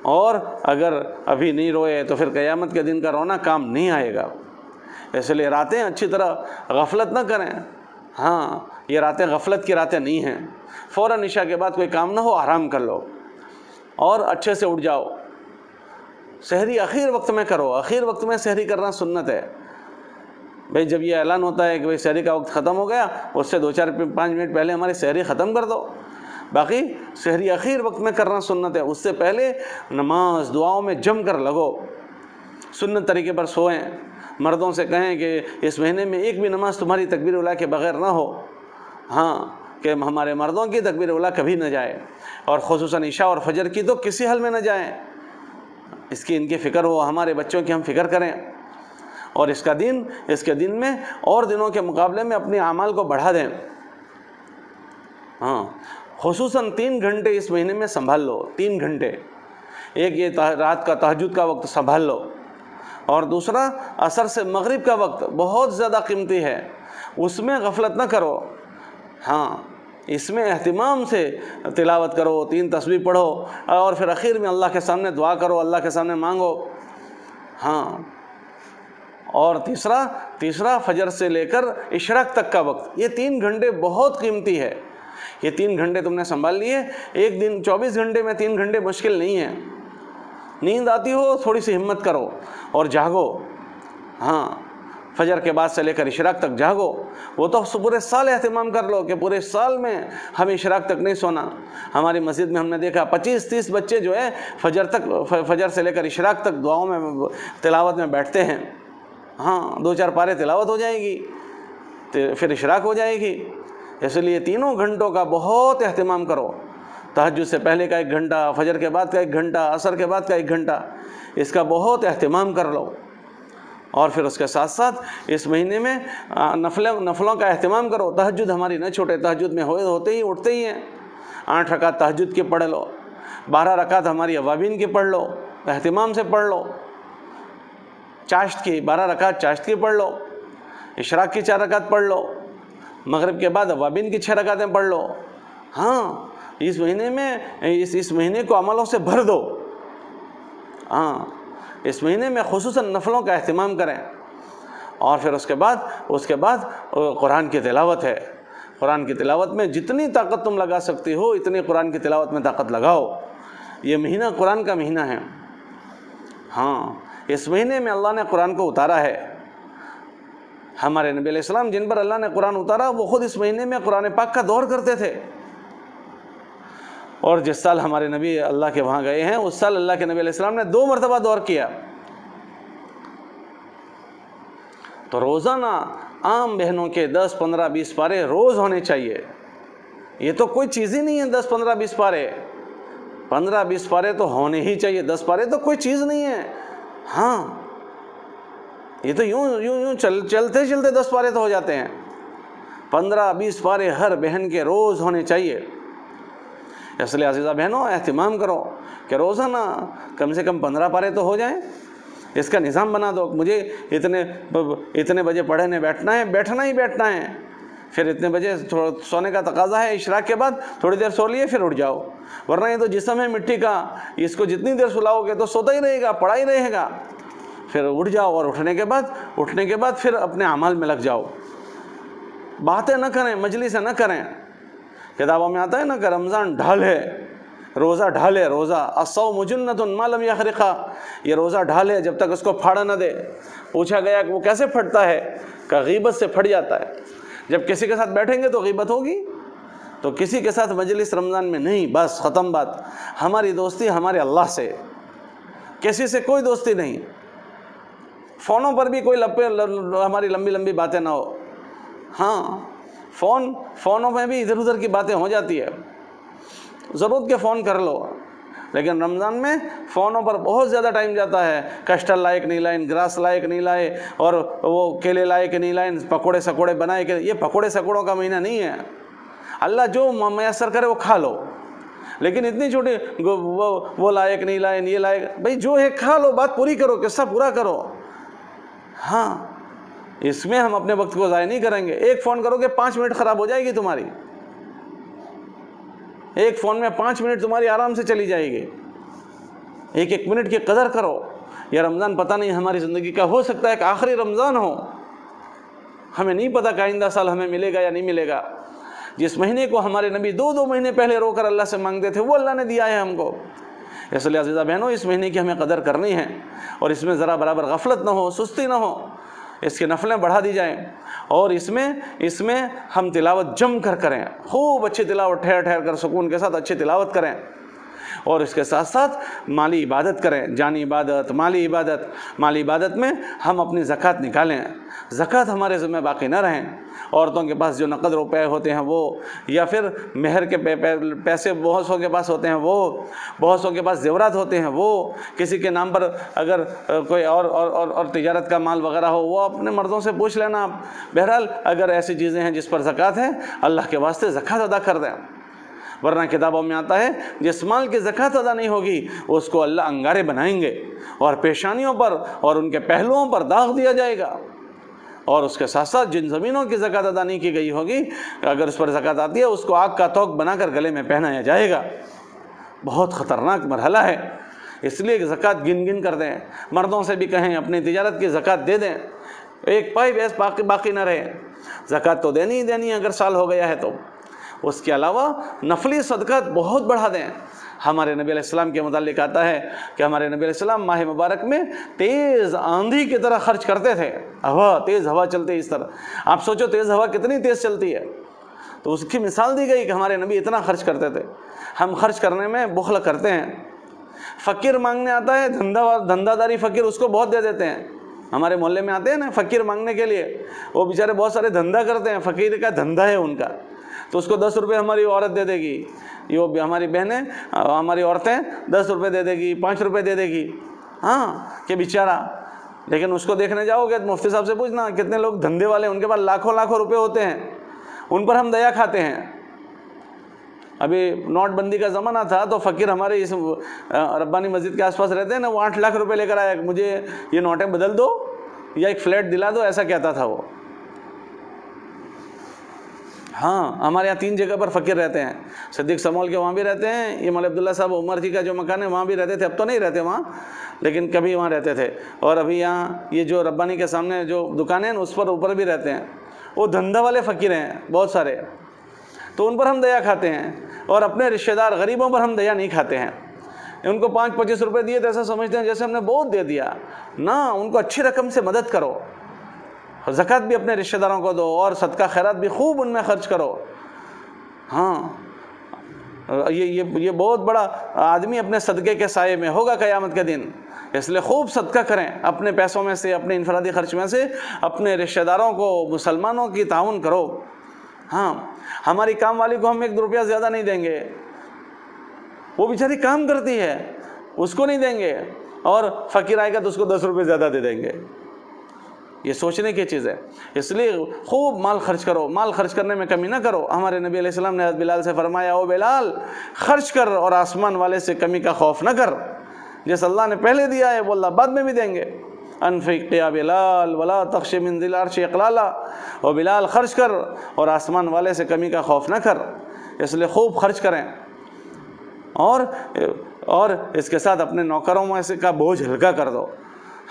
اور اگر ابھی نہیں روئے تو پھر قیامت کے دن کا رونا کام نہیں آئے گا۔ اس لیے راتیں اچھی طرح غفلت نہ کریں۔ ہاں، یہ راتیں غفلت کی راتیں نہیں ہیں۔ فوراً عشاء کے بعد کوئی کام نہ ہو، آرام کر لو اور اچھے سے اٹھ جاؤ۔ سحری اخیر وقت میں کرو، اخیر وقت میں سحری کرنا سنت ہے۔ بھئی جب یہ اعلان ہوتا ہے کہ بھئی سحری کا وقت ختم ہو گیا، اس سے 2-4-5 منٹ پہلے ہماری سحری ختم کر دو۔ باقی سحری اخیر وقت میں کرنا سنت ہے، اس سے پہلے نماز دعاؤں میں جم کر لگو، سنت طریقے پر سوئیں۔ مردوں سے کہیں کہ اس مہینے میں ایک بھی نماز تمہاری تکبیر اولیٰ کے بغیر نہ ہو۔ ہاں، کہ ہمارے مردوں کی تکبیر اولیٰ کبھی نہ جائے، اور خصوصاً عشاء اور فجر کی تو کسی حال میں نہ جائیں۔ اس کی ان کی فکر ہو، ہمارے بچوں کی ہم فکر کریں، اور اس کے دن میں اور دنوں کے مقابلے میں اپنے اعمال کو بڑھا دیں۔ ہاں، خصوصاً 3 گھنٹے اس مہینے میں سنبھال لو، 3 گھنٹے۔ ایک یہ رات کا تہجد کا وقت سنبھال لو، اور دوسرا عصر سے مغرب کا وقت بہت زیادہ قیمتی ہے، اس میں غفلت نہ کرو۔ ہاں، اس میں اہتمام سے تلاوت کرو، 3 تسبیح پڑھو، اور پھر اخیر میں اللہ کے سامنے دعا کرو، اللہ کے سامنے مانگو۔ ہاں، اور تیسرا فجر سے لے کر اشراق تک کا وقت، یہ 3 گھنٹے بہت قیمتی ہے۔ یہ 3 گھنٹے تم نے سنبھال لیے، ایک دن 24 گھنٹے میں 3 گھنٹے مشکل نہیں ہے۔ نیند آتی ہو تھوڑی سی ہمت کرو اور جاگو۔ ہاں، فجر کے بعد سے لے کر اشراق تک جاگو، وہ تو پورے سال اہتمام کر لو کہ پورے سال میں ہمیں اشراق تک نہیں سونا۔ ہماری مسجد میں ہم نے دیکھا 25-30 بچے جو ہے فجر سے لے کر اشراق تک دعاؤں میں تلاوت میں بیٹھتے ہیں۔ ہاں 2-4 پارے تلاوت ہو جائے گی، پھر اشراق ہو جائے گی۔ اس لیے تینوں گھنٹوں کا بہت اہتمام کرو، تہجد سے پہلے کا 1 گھنٹہ، فجر کے بعد کا 1 گھنٹہ، عصر کے بعد کا 1 گھنٹہ، اس کا بہت اہتمام کر لو۔ اور پھر اس کے ساتھ ساتھ اس مہینے میں نفلوں کا اہتمام کرو۔ تہجد ہماری نہ چھوٹے، تہجد میں ہوتے ہی اٹھتے ہی ہیں، 8 رکعت تہجد کی پڑھ لو، 12 رکعت ہماری اوابین کی پڑھ لو، اہتمام سے پڑھ لو، چاشت کی 12 رکعت چاشت کی پڑھ لو، اشراق کی 4 رکعت پڑھ لو، مغرب کے بعد اوابین کی 6 رکعتیں پڑھ لو۔ ہاں اس مہینے میں اس مہینے کو عملوں سے بھر دو۔ ہاں اس مہینے میں خصوصاً نفلوں کا اہتمام کریں۔ اور پھر اس کے بعد قرآن کی تلاوت ہے۔ قرآن کی تلاوت میں جتنی طاقت تم لگا سکتی ہو اتنی قرآن کی تلاوت میں طاقت لگاؤ۔ یہ مہینہ قرآن کا مہینہ ہے۔ ہاں اس مہینے میں اللہ نے قرآن کو اتارا ہے۔ ہمارے نبی علیہ السلام جن پر اللہ نے قرآن اتارا وہ خود اس مہینے میں قرآن پاک کا دور کرتے تھے۔ اور جس سال ہمارے نبی اللہ کے وہاں گئے ہیں اس سال اللہ کے نبی علیہ السلام نے 2 مرتبہ دور کیا۔ تو روزانہ عام بہنوں کے 10 15 20 پارے روز ہونے چاہیے۔ یہ تو کوئی چیز ہی نہیں ہے 10 15 20 پارے، 15 20 پارے تو ہونے ہی چاہیے، 10 پارے تو کوئی چیز نہیں ہے۔ ہاں یہ تو یوں چلتے 10 پارے تو ہو جاتے ہیں۔ 15 20 پارے ہر بہن کے روز ہونے چاہیے۔ اس لیے عزیزہ بہنوں اہتمام کرو کہ روزانہ کم سے کم 15 پارے تو ہو جائیں۔ اس کا نظام بنا دو، مجھے اتنے بجے پڑھنے بیٹھنا ہے، بیٹھنا ہی بیٹھنا ہے، پھر اتنے بجے سونے کا تقاضا ہے، اشراق کے بعد تھوڑی دیر سو لیے پھر اٹھ جاؤ، ورنہ یہ تو جسم ہے مٹی کا، اس کو جتنی دیر سلاؤ گے تو سوتا ہی رہے گا، پڑا ہی رہے گا۔ پھر اٹھ جاؤ اور اٹھنے کے بعد پھر اپنے اعمال میں لگ جاؤ۔ باتیں نہ کریں، مجلسیں نہ کریں۔ کتابوں میں آتا ہے نا کہ رمضان ڈھال ہے، روزہ ڈھال ہے، روزہ الصوم جنۃ ما لم یخرقھا، یہ روزہ ڈھال ہے جب تک اس کو پھاڑا نہ دے۔ پوچھا گیا کہ وہ کیسے پھٹتا ہے؟ کہ غیبت سے پھٹ جاتا ہے۔ جب کسی کے ساتھ بیٹھیں گے تو غیبت ہوگی، تو کسی کے ساتھ مجلس رمضان میں نہیں، بس ختم بات۔ ہماری دوستی ہمارے اللہ سے، کسی سے کوئی دوستی نہیں۔ فونوں پر بھی کوئی ہماری لمبی لمبی باتیں نہ ہو۔ ہاں فونوں میں بھی ادھر ادھر کی باتیں ہو جاتی ہے، ضرورت کے فون کر لو، لیکن رمضان میں فونوں پر بہت زیادہ ٹائم جاتا ہے۔ کسٹر لائے کہ نہیں لائے، گراس لائے کہ نہیں لائے، اور وہ کیلے لائے کہ نہیں لائے، پکوڑے سکوڑے بنائے کہ، یہ پکوڑے سکوڑوں کا مہینہ نہیں ہے۔ اللہ جو میسر کرے وہ کھا لو، لیکن اتنی چھوٹی وہ لائے کہ نہیں لائے، یہ لائے، بھائی جو ہے کھا لو، بات پوری کرو، قصہ پورا کرو۔ ہاں اس میں ہم اپنے وقت کو ضائع نہیں کریں گے۔ ایک فون کرو گے 5 منٹ خراب ہو جائے گی تمہاری، ایک فون میں 5 منٹ تمہاری آرام سے چلی جائے گی۔ ایک منٹ کی قدر کرو۔ یہ رمضان پتہ نہیں ہماری زندگی کا، ہو سکتا ہے کہ آخری رمضان ہو، ہمیں نہیں پتہ کہ آئندہ سال ہمیں ملے گا یا نہیں ملے گا۔ جس مہینے کو ہمارے نبی 2 مہینے پہلے رو کر اللہ سے مانگتے تھے وہ اللہ نے دیا ہے ہم کو۔ اس لیے عزیزہ بہنوں اس مہینے کی ہمیں قدر کرنی ہے، اور اس میں ذرا برابر غفلت نہ ہو، سستی نہ ہو، اس کی نفلیں بڑھا دی جائیں، اور اس میں ہم تلاوت جم کر کریں، خوب اچھی تلاوت، ٹھہر ٹھہر کر سکون کے ساتھ اچھی تلاوت کریں، اور اس کے ساتھ ساتھ مالی عبادت کریں، جانی عبادت، مالی عبادت میں ہم اپنی زکوٰۃ نکالیں، زکوٰۃ ہمارے ذمہ باقی نہ رہیں۔ عورتوں کے پاس جو نقد روپے ہوتے ہیں وہ، یا پھر مہر کے پیسے بہت سو کے پاس ہوتے ہیں وہ، بہت سو کے پاس زیورات ہوتے ہیں وہ، کسی کے نام پر اگر کوئی اور تجارت کا مال وغیرہ ہو وہ اپنے مردوں سے پوچھ لینا آپ۔ بہرحال اگر ایسی چیزیں ہیں جس پر زکوٰۃ ہے، اللہ کے واسطے زکوٰۃ ادا کر دیں، ورنہ کتابوں میں آتا ہے جس مال کی زکوٰۃ ادا نہیں ہوگی اس کو اللہ انگارے بنائیں گے، اور پیشانیوں پر اور ان کے پہلوؤں پر داغ دیا جائے گا۔ اور اس کے ساتھ ساتھ جن زمینوں کی زکوٰۃ ادا نہیں کی گئی ہوگی، اگر اس پر زکوٰۃ آتی ہے اس کو آگ کا توق بنا کر گلے میں پہنایا جائے گا۔ بہت خطرناک مرحلہ ہے، اس لیے زکوٰۃ گن کر دیں، مردوں سے بھی کہیں اپنی تجارت کی زکوٰۃ دے دیں، ایک پائی بیس باقی نہ رہے۔ زکوٰۃ تو دینی ہی دینی ہے اگر سال ہو گیا ہے تو، اس کے علاوہ نفلی صدقات بہت بڑھا دیں۔ ہمارے نبی علیہ السلام کے متعلق آتا ہے کہ ہمارے نبی علیہ السلام ماہ مبارک میں تیز آندھی کی طرح خرچ کرتے تھے، تیز ہوا چلتی اس طرح۔ آپ سوچو تیز ہوا کتنی تیز چلتی ہے، تو اس کی مثال دی گئی کہ ہمارے نبی اتنا خرچ کرتے تھے۔ ہم خرچ کرنے میں بخل کرتے ہیں۔ فقیر مانگنے آتا ہے، دھندہ داری فقیر، اس کو بہت دے دیتے ہیں۔ ہمارے محلے میں آتے ہیں نا فقیر مانگنے کے لیے، وہ بیچارے بہت سارے دھندا کرتے ہیں، فقیر کا دھندا ہے ان کا، تو اس کو 10 روپے ہماری عورت دے دے گی، یہ ہماری بہنیں، ہماری عورتیں 10 روپے دے دے گی، 5 روپے دے دے گی، کہ بیچارہ۔ لیکن اس کو دیکھنے جاؤ گے مفتی صاحب سے پوچھنا کتنے لوگ دھندے والے، ان کے پاس لاکھوں لاکھوں روپے ہوتے ہیں، ان پر ہم دیا کھاتے ہیں۔ ابھی نوٹ بندی کا زمانہ تھا تو فقیر ہمارے اس ربانی مسجد کے آس پاس رہتے ہیں نا، وہ 8 لاکھ روپے لے کر آیا، مجھے یہ نوٹیں بدل دو یا ایک فلیٹ دلا دو، ایسا کہتا تھا وہ۔ ہمارے یہاں 3 جگہ پر فقیر رہتے ہیں، صدیق سمول کے وہاں بھی رہتے ہیں، یہ مولوی عبداللہ صاحب عمر جی کا جو مکان ہے وہاں بھی رہتے تھے، اب تو نہیں رہتے وہاں لیکن کبھی وہاں رہتے تھے، اور ابھی یہاں یہ جو ربانی کے سامنے جو دکانیں ہیں اس پر اوپر بھی رہتے ہیں۔ وہ دھندا والے فقیر ہیں بہت سارے، تو ان پر ہم دیا کھاتے ہیں، اور اپنے رشتہ دار غریبوں پر ہم دیا نہیں کھاتے ہیں۔ ان کو 5-25 روپے دیے تو ایسا سمجھتے ہیں جیسے ہم نے بہت دے دیا، نہ، ان کو اچھی رقم سے مدد کرو، زکوٰۃ بھی اپنے رشتہ داروں کو دو، اور صدقہ خیرات بھی خوب ان میں خرچ کرو۔ یہ بہت بڑا آدمی اپنے صدقے کے سائے میں ہوگا قیامت کے دن، اس لیے خوب صدقہ کریں، اپنے پیسوں میں سے، اپنے انفرادی خرچ میں سے اپنے رشتہ داروں کو، مسلمانوں کی تعاون کرو۔ ہماری کام والی کو ہم 1 روپیہ زیادہ نہیں دیں گے، وہ بیچاری کام کرتی ہے، اس کو نہیں دیں گے، اور فقیر آئے گا تو اس کو 10 روپے زیادہ دے دیں گے۔ یہ سوچنے کی چیز ہے، اس لیے خوب مال خرچ کرو، مال خرچ کرنے میں کمی نہ کرو۔ ہمارے نبی علیہ السلام نے حضرت بلال سے فرمایا، او بلال خرچ کر اور آسمان والے سے کمی کا خوف نہ کر، جس اللہ نے پہلے دیا ہے وہ اللہ بعد میں بھی دیں گے۔ انفق یا بلال ولا تخش من ذی العرش اقلالا، او بلال خرچ کر اور آسمان والے سے کمی کا خوف نہ کر، اس لیے خوب خرچ کریں، اور اس کے ساتھ اپنے نوکروں میں سے کا بوجھ ہلکا کر دو۔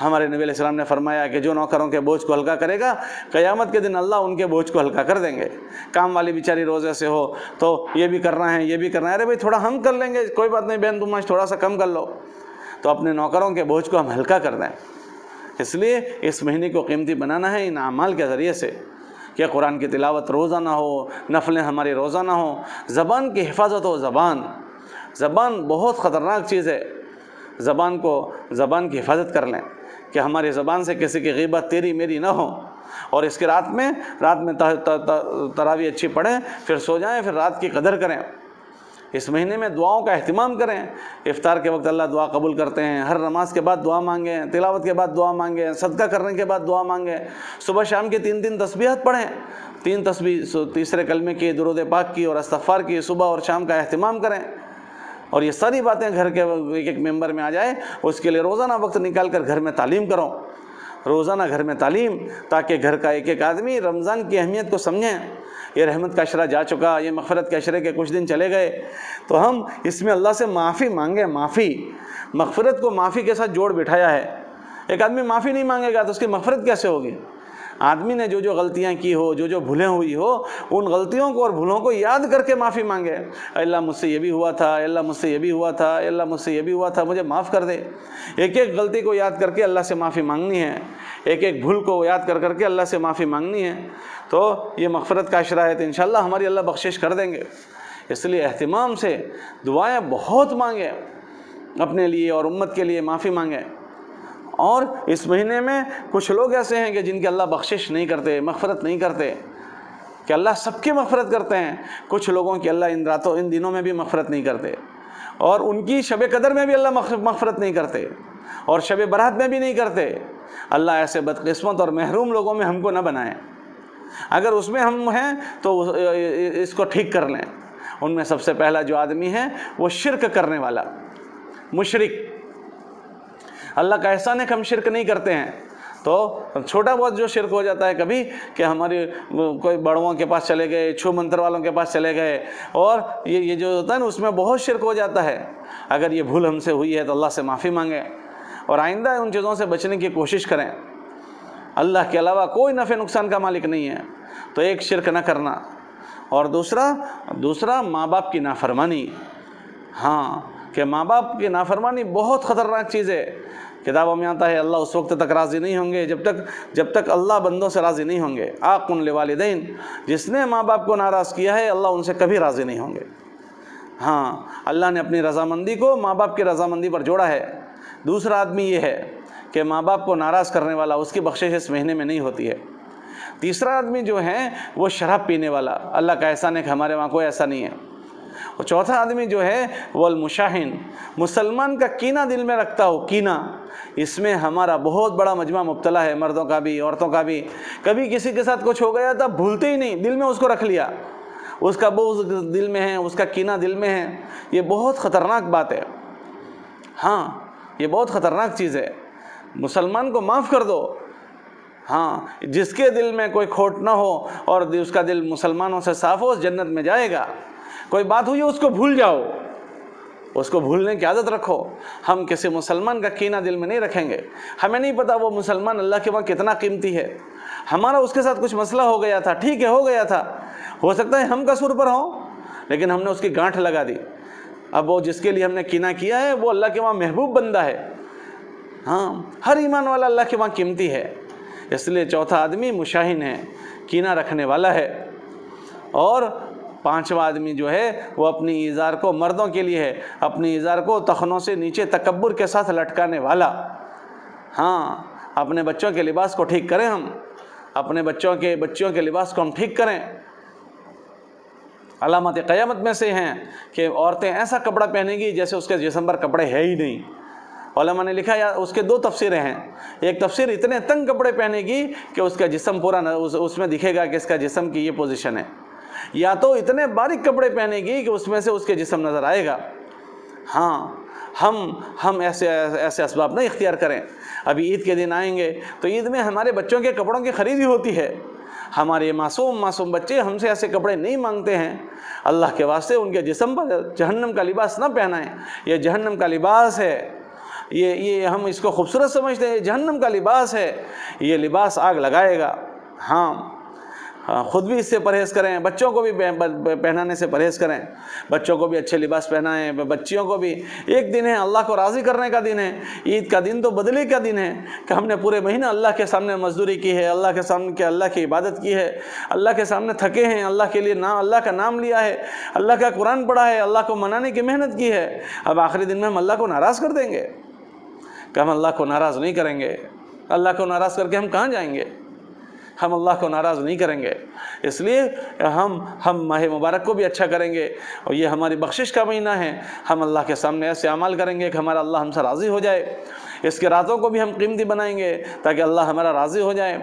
ہمارے نبی علیہ السلام نے فرمایا کہ جو نوکروں کے بوجھ کو ہلکا کرے گا، قیامت کے دن اللہ ان کے بوجھ کو ہلکا کر دیں گے۔ کام والی بیچاری روزے سے ہو تو یہ بھی کرنا ہے، یہ بھی کرنا ہے، ارے بھائی تھوڑا ہم کر لیں گے، کوئی بات نہیں بہن، تم آج تھوڑا سا کم کر لو، تو اپنے نوکروں کے بوجھ کو ہم ہلکا کر دیں۔ اس لیے اس مہینے کو قیمتی بنانا ہے ان اعمال کے ذریعے سے، کہ قرآن کی تلاوت روزانہ ہو، نفلیں ہماری روزانہ ہوں، زبان کی حفاظت ہو۔ زبان بہت خطرناک چیز ہے، زبان کی حفاظت کر لیں کہ ہماری زبان سے کسی کی غیبت تیری میری نہ ہو، اور اس کے رات میں تراویح اچھی پڑھیں، پھر سو جائیں، پھر رات کی قدر کریں۔ اس مہینے میں دعاؤں کا اہتمام کریں، افطار کے وقت اللہ دعا قبول کرتے ہیں، ہر نماز کے بعد دعا مانگیں، تلاوت کے بعد دعا مانگیں، صدقہ کرنے کے بعد دعا مانگیں، صبح شام کی 3 تسبیحات پڑھیں، 3 تسبیح، تیسرے کلمے کی، درود پاک کی اور استغفار کی، صبح اور شام کا اہتمام کریں، اور یہ ساری باتیں گھر کے ایک ممبر میں آ جائے، اس کے لیے روزانہ وقت نکال کر گھر میں تعلیم کرو، روزانہ گھر میں تعلیم، تاکہ گھر کا ایک آدمی رمضان کی اہمیت کو سمجھیں۔ یہ رحمت کا عشرہ جا چکا، یہ مغفرت کے عشرے کے کچھ دن چلے گئے، تو ہم اس میں اللہ سے معافی مانگیں۔ مغفرت کو معافی کے ساتھ جوڑ بٹھایا ہے۔ ایک آدمی معافی نہیں مانگے گا تو اس کی مغفرت کیسے ہوگی؟ آدمی نے جو غلطیاں کی ہو، جو بھولیں ہوئی ہو، ان غلطیوں کو اور بھولوں کو یاد کر کے معافی مانگے۔ اے اللہ مجھ سے یہ بھی ہوا تھا، اے اللہ مجھ سے یہ بھی ہوا تھا، اے اللہ مجھ سے یہ بھی ہوا تھا، مجھے معاف کر دے۔ ایک غلطی کو یاد کر کے اللہ سے معافی مانگنی ہے، ایک بھول کو یاد کر کے اللہ سے معافی مانگنی ہے، تو یہ مغفرت کا عشرہ ہے، تو انشاءاللہ ہماری اللہ بخشش کر دیں گے۔ اس لیے اہتمام سے دعائیں بہت مانگیں، اپنے لیے اور امت کے لیے معافی مانگیں۔ اور اس مہینے میں کچھ لوگ ایسے ہیں کہ جن کی اللہ بخشش نہیں کرتے، مغفرت نہیں کرتے، کہ اللہ سب کی مغفرت کرتے ہیں، کچھ لوگوں کی اللہ ان دنوں میں بھی مغفرت نہیں کرتے، اور ان کی شب قدر میں بھی اللہ مغفرت نہیں کرتے، اور شب برات میں بھی نہیں کرتے۔ اللہ ایسے بدقسمت اور محروم لوگوں میں ہم کو نہ بنائے، اگر اس میں ہم ہیں تو اس کو ٹھیک کر لیں۔ ان میں سب سے پہلا جو آدمی ہے وہ شرک کرنے والا، مشرک۔ اللہ کا احسان ہے کہ ہم شرک نہیں کرتے ہیں، تو چھوٹا بہت جو شرک ہو جاتا ہے کبھی، کہ ہماری کوئی بڑوں کے پاس چلے گئے، چھو منتر والوں کے پاس چلے گئے، اور یہ جو ہوتا ہے نا اس میں بہت شرک ہو جاتا ہے۔ اگر یہ بھول ہم سے ہوئی ہے تو اللہ سے معافی مانگیں، اور آئندہ ان چیزوں سے بچنے کی کوشش کریں۔ اللہ کے علاوہ کوئی نفع نقصان کا مالک نہیں ہے، تو ایک شرک نہ کرنا، اور دوسرا ماں باپ کی نافرمانی. ہاں کہ ماں باپ کی نافرمانی بہت خطرناک چیز ہے. کتابوں میں آتا ہے اللہ اس وقت تک راضی نہیں ہوں گے جب تک اللہ بندوں سے راضی نہیں ہوں گے. عاقٌ لوالدین، جس نے ماں باپ کو ناراض کیا ہے اللہ ان سے کبھی راضی نہیں ہوں گے. ہاں اللہ نے اپنی رضامندی کو ماں باپ کی رضامندی پر جوڑا ہے. دوسرا آدمی یہ ہے کہ ماں باپ کو ناراض کرنے والا، اس کی بخشش اس مہینے میں نہیں ہوتی ہے. تیسرا آدمی جو ہے وہ شراب پینے والا، اللہ کا احسان ہے کہ ہمارے وہاں کوئی ایسا نہیں ہے. اور چوتھا آدمی جو ہے وہ المشاہن، مسلمان کا کینہ دل میں رکھتا ہو. کینہ، اس میں ہمارا بہت بڑا مجمع مبتلا ہے، مردوں کا بھی عورتوں کا بھی. کبھی کسی کے ساتھ کچھ ہو گیا تھا بھولتے ہی نہیں، دل میں اس کو رکھ لیا، اس کا بغض دل میں ہے، اس کا کینہ دل میں ہے. یہ بہت خطرناک بات ہے. ہاں یہ بہت خطرناک چیز ہے. مسلمان کو معاف کر دو. ہاں جس کے دل میں کوئی کھوٹ نہ ہو اور اس کا دل مسلمانوں سے صاف ہو، جنت میں جائے گا. کوئی بات ہوئی اس کو بھول جاؤ، اس کو بھولنے کی عادت رکھو. ہم کسی مسلمان کا کینہ دل میں نہیں رکھیں گے. ہمیں نہیں پتا وہ مسلمان اللہ کے وہاں کتنا قیمتی ہے. ہمارا اس کے ساتھ کچھ مسئلہ ہو گیا تھا، ٹھیک ہے ہو گیا تھا، ہو سکتا ہے ہم قصور پر ہوں، لیکن ہم نے اس کی گانٹھ لگا دی. اب وہ جس کے لیے ہم نے کینہ کیا ہے وہ اللہ کے وہاں محبوب بندہ ہے. ہاں ہر ایمان والا اللہ کے وہاں قیمتی ہے. اس لیے چوتھا آدمی مشاہن ہے، کینہ رکھنے والا ہے. اور پانچواں آدمی جو ہے وہ اپنی ایزار کو، مردوں کے لیے ہے، اپنی ایزار کو تخنوں سے نیچے تکبر کے ساتھ لٹکانے والا. ہاں اپنے بچوں کے لباس کو ٹھیک کریں، ہم اپنے بچوں کے لباس کو ہم ٹھیک کریں. علامات قیامت میں سے ہیں کہ عورتیں ایسا کپڑا پہنیں گی جیسے اس کے جسم پر کپڑے ہے ہی نہیں. علماء نے لکھا یا اس کے دو تفسیریں ہیں. ایک تفسیر اتنے تنگ کپڑے پہنے گی کہ اس کا جسم پورا اس میں دکھے گا کہ اس کا جسم کی یہ پوزیشن ہے، یا تو اتنے باریک کپڑے پہنے گی کہ اس میں سے اس کے جسم نظر آئے گا. ہاں ہم ایسے اسباب نہیں اختیار کریں. ابھی عید کے دن آئیں گے تو عید میں ہمارے بچوں کے کپڑوں کی خریدی ہوتی ہے. ہمارے معصوم بچے ہم سے ایسے کپڑے نہیں مانگتے ہیں. اللہ کے واسطے ان کے جسم پر جہنم کا لباس نہ پہنائیں. یہ جہنم کا لباس ہے. یہ ہم اس کو خوبصورت سمجھتے ہیں، یہ جہنم کا لباس ہے، یہ لباس آگ لگائے گا. ہاں خود بھی اس سے پرہیز کریں، بچوں کو بھی پہنانے سے پرہیز کریں. بچوں کو بھی اچھے لباس پہنائیں، بچیوں کو بھی. ایک دن ہے اللہ کو راضی کرنے کا دن ہے. عید کا دن تو بدلے کا دن ہے کہ ہم نے پورے مہینہ اللہ کے سامنے مزدوری کی ہے، اللہ کے سامنے اللہ کی عبادت کی ہے، اللہ کے سامنے تھکے ہیں، اللہ کے لیے اللہ کا نام لیا ہے، اللہ کا قرآن پڑھا ہے، اللہ کو منانے کی محنت کی ہے. اب آخری دن میں ہم اللہ کو ناراض کر دیں گے کہ ہم اللہ کو ناراض نہیں کریں گے. اللہ کو ناراض کر کے ہم کہاں جائیں گے؟ ہم اللہ کو ناراض نہیں کریں گے. اس لیے ہم ماہ مبارک کو بھی اچھا کریں گے، اور یہ ہماری بخشش کا مہینہ ہے. ہم اللہ کے سامنے ایسے اعمال کریں گے کہ ہمارا اللہ ہم سے راضی ہو جائے. اس کے راتوں کو بھی ہم قیمتی بنائیں گے تاکہ اللہ ہمارا راضی ہو جائے.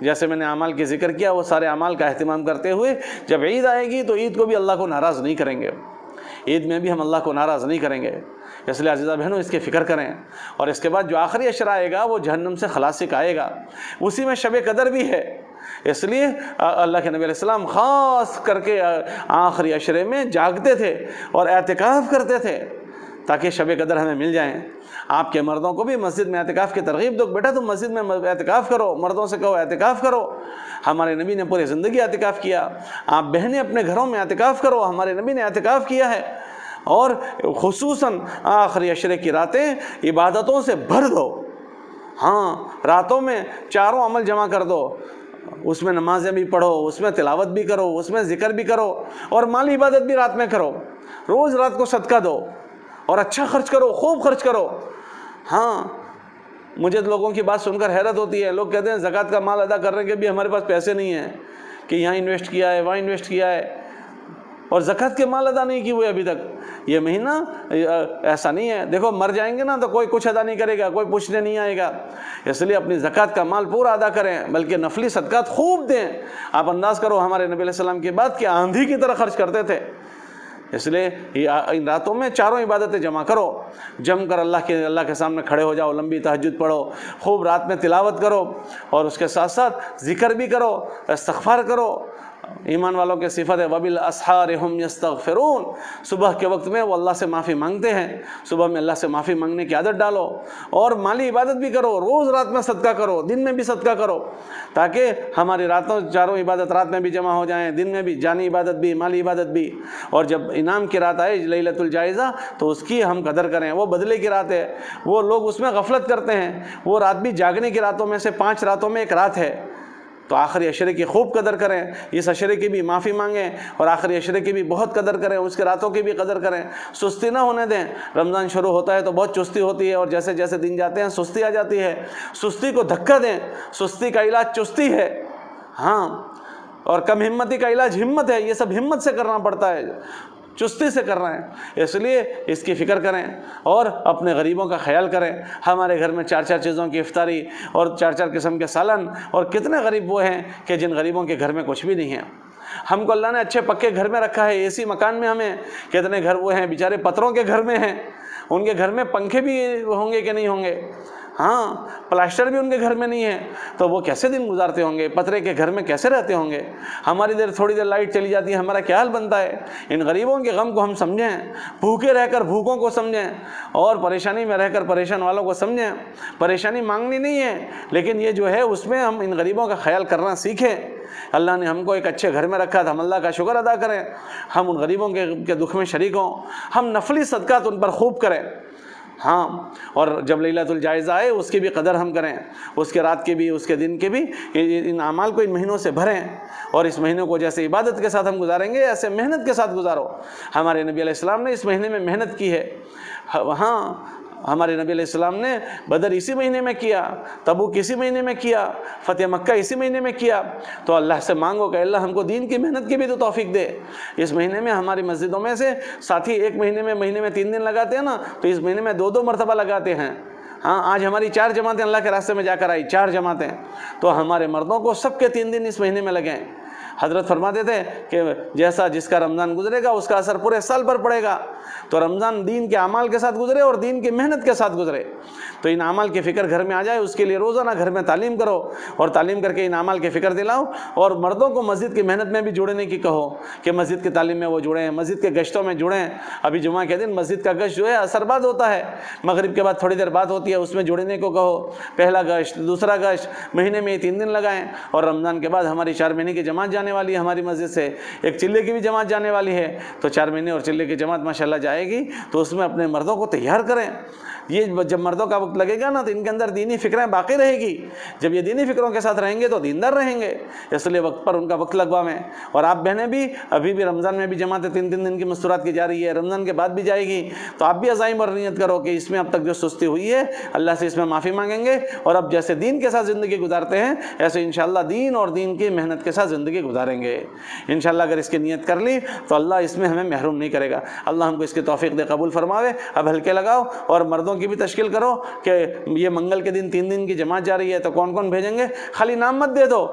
جیسے میں نے اعمال کی ذکر کیا، وہ سارے اعمال کا اہتمام کرتے ہوئے جب عید آئے گی تو عید کو بھی اللہ کو ناراض نہیں کریں گے. عید میں بھی ہم اللہ کو ناراض نہیں کریں گے. اس لیے عزیزہ بہنوں اس کی فکر کریں. اور اس کے بعد جو آخری عشرہ آئے گا وہ جہنم سے خلاصی کا آئے گا. اسی میں شب قدر بھی ہے. اس لیے اللہ کے نبی علیہ السلام خاص کر کے آخری عشرے میں جاگتے تھے اور اعتکاف کرتے تھے تاکہ شب قدر ہمیں مل جائیں. آپ کے مردوں کو بھی مسجد میں اعتکاف کی ترغیب دو. بیٹا تم مسجد میں اعتکاف کرو، مردوں سے کہو اعتکاف کرو. ہمارے نبی نے پوری زندگی اعتکاف کیا. آپ بہنیں اپنے گھروں میں اعتکاف کرو، ہمارے نبی نے اعتکاف کیا ہے. اور خصوصاً آخری عشرے کی راتیں عبادتوں سے بھر دو. ہاں راتوں میں چاروں عمل جمع کر دو. اس میں نمازیں بھی پڑھو، اس میں تلاوت بھی کرو، اس میں ذکر بھی کرو، اور مالی عبادت بھی رات میں کرو. روز رات کو صدقہ دو اور اچھا خرچ کرو، خوب خرچ کرو. ہاں مجھے لوگوں کی بات سن کر حیرت ہوتی ہے. لوگ کہتے ہیں زکوٰۃ کا مال ادا کرنے کے بھی ہمارے پاس پیسے نہیں ہیں کہ یہاں انویسٹ کیا ہے، وہاں انویسٹ کیا ہے، اور زکوٰۃ کے مال ادا نہیں کیے ہوئے ابھی تک. یہ مہینہ ایسا نہیں ہے. دیکھو مر جائیں گے نا تو کوئی کچھ ادا نہیں کرے گا، کوئی پوچھنے نہیں آئے گا. اس لیے اپنی زکوٰۃ کا مال پورا ادا کریں، بلکہ نفلی صدقات خوب دیں. آپ انداز کرو ہمارے نبی علیہ السلام کی بات کہ آندھی کی طرح خرچ کرتے تھے. اس لیے ان راتوں میں چاروں عبادتیں جمع کرو. جم کر اللہ کے سامنے کھڑے ہو جاؤ، لمبی تہجد پڑھو، خوب رات میں تلاوت کرو، اور اس کے ساتھ ساتھ ذکر بھی کرو، استغفار کرو. ایمان والوں کے صفت ہے وبالاسحار هم یستغفرون، صبح کے وقت میں وہ اللہ سے معافی مانگتے ہیں۔ صبح میں اللہ سے معافی مانگنے کی عادت ڈالو، اور مالی عبادت بھی کرو، روز رات میں صدقہ کرو، دن میں بھی صدقہ کرو، تاکہ ہماری راتوں چاروں عبادت رات میں بھی جمع ہو جائیں، دن میں بھی، جانی عبادت بھی، مالی عبادت بھی۔ اور جب انعام کی رات آئے لیلۃ الجائزہ تو اس کی ہم قدر کریں، وہ بدلے کی رات ہے۔ وہ لوگ اس میں غفلت کرتے ہیں، وہ رات بھی جاگنے کی راتوں میں سے 5 راتوں میں ایک رات ہے، تو آخری عشرے کی خوب قدر کریں، اس عشرے کی بھی معافی مانگیں، اور آخری عشرے کی بھی بہت قدر کریں، اس کے راتوں کی بھی قدر کریں، سستی نہ ہونے دیں۔ رمضان شروع ہوتا ہے تو بہت چستی ہوتی ہے، اور جیسے جیسے دن جاتے ہیں سستی آ جاتی ہے، سستی کو دھکا دیں، سستی کا علاج چستی ہے، ہاں، اور کم ہمتی کا علاج ہمت ہے، یہ سب ہمت سے کرنا پڑتا ہے، چستی سے کر رہے ہیں، اس لیے اس کی فکر کریں اور اپنے غریبوں کا خیال کریں۔ ہمارے گھر میں 4 چیزوں کی افطاری اور 4 قسم کے سالن، اور کتنے غریب وہ ہیں کہ جن غریبوں کے گھر میں کچھ بھی نہیں ہے۔ ہم کو اللہ نے اچھے پکے گھر میں رکھا ہے، اے سی مکان میں، ہمیں کتنے گھر وہ ہیں بیچارے پتھروں کے گھر میں ہیں، ان کے گھر میں پنکھے بھی ہوں گے کہ نہیں ہوں گے، ہاں، پلاسٹر بھی ان کے گھر میں نہیں ہے، تو وہ کیسے دن گزارتے ہوں گے، پترے کے گھر میں کیسے رہتے ہوں گے۔ ہماری تھوڑی دیر لائٹ چلی جاتی ہے، ہمارا کیا حال بنتا ہے۔ ان غریبوں کے غم کو ہم سمجھیں، بھوکے رہ کر بھوکوں کو سمجھیں، اور پریشانی میں رہ کر پریشان والوں کو سمجھیں۔ پریشانی مانگنی نہیں ہے، لیکن یہ جو ہے اس میں ہم ان غریبوں کا خیال کرنا سیکھیں۔ اللہ نے ہم کو ایک اچھے گھر میں رکھا تھا، ہم اللہ کا شکر ادا کریں، ہم ان غریبوں کے دکھ میں شریک ہوں، ہم نفلی صدقات ان پر خوب کریں، ہاں، اور جب لیلۃ الجائزہ آئے اس کی بھی قدر ہم کریں، اس کے رات کی بھی، اس کے دن کی بھی، ان اعمال کو ان مہینوں سے بھریں، اور اس مہینوں کو جیسے عبادت کے ساتھ ہم گزاریں گے ایسے محنت کے ساتھ گزارو۔ ہمارے نبی علیہ السلام نے اس مہینے میں محنت کی ہے، ہاں، ہمارے نبی علیہ السلام نے بدر اسی مہینے میں کیا، تبوک اسی مہینے میں کیا، فتح مکہ اسی مہینے میں کیا، تو اللہ سے مانگو کہ اللہ ہم کو دین کی محنت کی بھی تو توفیق دے۔ اس مہینے میں ہماری مسجدوں میں سے ساتھی ایک مہینے میں 3 دن لگاتے ہیں نا، تو اس مہینے میں 2 مرتبہ لگاتے ہیں، ہاں، آج ہماری 4 جماعتیں اللہ کے راستے میں جا کر آئی، 4 جماعتیں، تو ہمارے مردوں کو سب کے 3 دن اس مہینے میں لگیں۔ حضرت فرماتے تھے کہ جیسا جس کا رمضان گزرے گا اس کا اثر پورے سال پر پڑے گا، تو رمضان دین کے اعمال کے ساتھ گزرے اور دین کی محنت کے ساتھ گزرے، تو ان اعمال کی فکر گھر میں آ جائے، اس کے لیے روزانہ گھر میں تعلیم کرو، اور تعلیم کر کے ان اعمال کی فکر دلاؤ، اور مردوں کو مسجد کی محنت میں بھی جڑنے کی کہو کہ مسجد کی تعلیم میں وہ جڑیں، مسجد کے گشتوں میں جڑیں۔ ابھی جمعہ کے دن مسجد کا گشت جو ہے اثر بعد ہوتا ہے، مغرب کے بعد تھوڑی دیر بعد ہوتی ہے، اس میں جڑنے کو کہو، پہلا گشت، دوسرا گشت، مہینے میں 3 دن لگائیں، اور رمضان کے بعد ہماری 4 مہینے کی جماعت جانے والی ہے ہماری مسجد سے، ایک چلے کی بھی جماعت جانے والی ہے، تو 4 مہینے اور چلے کی جماعت ماشاءاللہ جائے گی، تو اس میں اپنے مردوں کو تیار کریں۔ یہ جب مردوں کا وقت لگے گا نا تو ان کے اندر دینی فکریں باقی رہے گی، جب یہ دینی فکروں کے ساتھ رہیں گے تو دیندار رہیں گے، اس لیے وقت پر ان کا وقت لگوائیں۔ اور آپ بہنیں بھی ابھی بھی رمضان میں بھی جماعتیں 3 دن کی مستورات کی جا رہی ہے، رمضان کے بعد بھی جائے گی، تو آپ بھی عزائم اور نیت کرو کہ اس میں اب تک جو سستی ہوئی ہے اللہ سے اس میں معافی مانگیں گے، اور اب جیسے دین کے ساتھ زندگی گزارتے ہیں ایسے انشاءاللہ دین اور دین کی محنت کے ساتھ زندگی گزاریں گے انشاءاللہ۔ اگر اس کی نیت کر لی تو اللہ اس میں ہمیں محروم نہیں کرے گا۔ اللہ ہم کو اس کی توفیق دے، قبول فرماوے۔ اب ہلکے لگاؤ اور مردوں کی بھی تشکیل کرو کہ یہ منگل کے دن 3 دن کی جماعت جا رہی ہے، تو کون کون بھیجیں گے؟ خالی نام مت دے دو،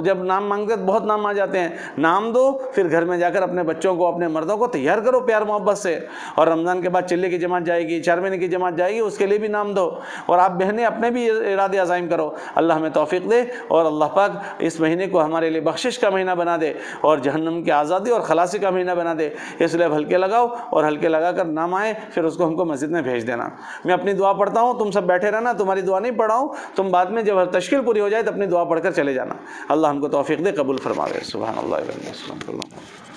جب نام مانگتے تو بہت نام آ جاتے ہیں، نام دو، پھر گھر میں جا کر اپنے بچوں کو، اپنے مردوں کو تیار کرو پیار محبت سے۔ اور رمضان کے بعد چلے کی جماعت جائے گی، 4 مہینے کی جماعت جائے گی، اس کے لیے بھی نام دو، اور آپ بہنیں اپنے بھی ارادے عزائم کرو۔ اللہ ہمیں توفیق دے، اور اللہ پاک اس مہینے کو ہمارے لیے بخشش کا مہینہ بنا دے، اور جہنم کی آزادی اور خلاصی کا مہینہ بنا دے۔ اس لیے اب ہلکے لگاؤ، اور ہلکے لگا کر نام آئے پھر اس کو ہم کو مسجد میں بھیج دینا۔ میں اپنی دعا پڑھتا ہوں، تم سب بیٹھے رہنا، تمہاری دعا نہیں پڑھا ہوں، تم بعد میں جب تشکیل پوری ہو جائے تو اپنی دعا پڑھ کر چلے جانا۔ اللہ ہم کو توفیق دے، قبول فرماوے۔ سبحان اللہ۔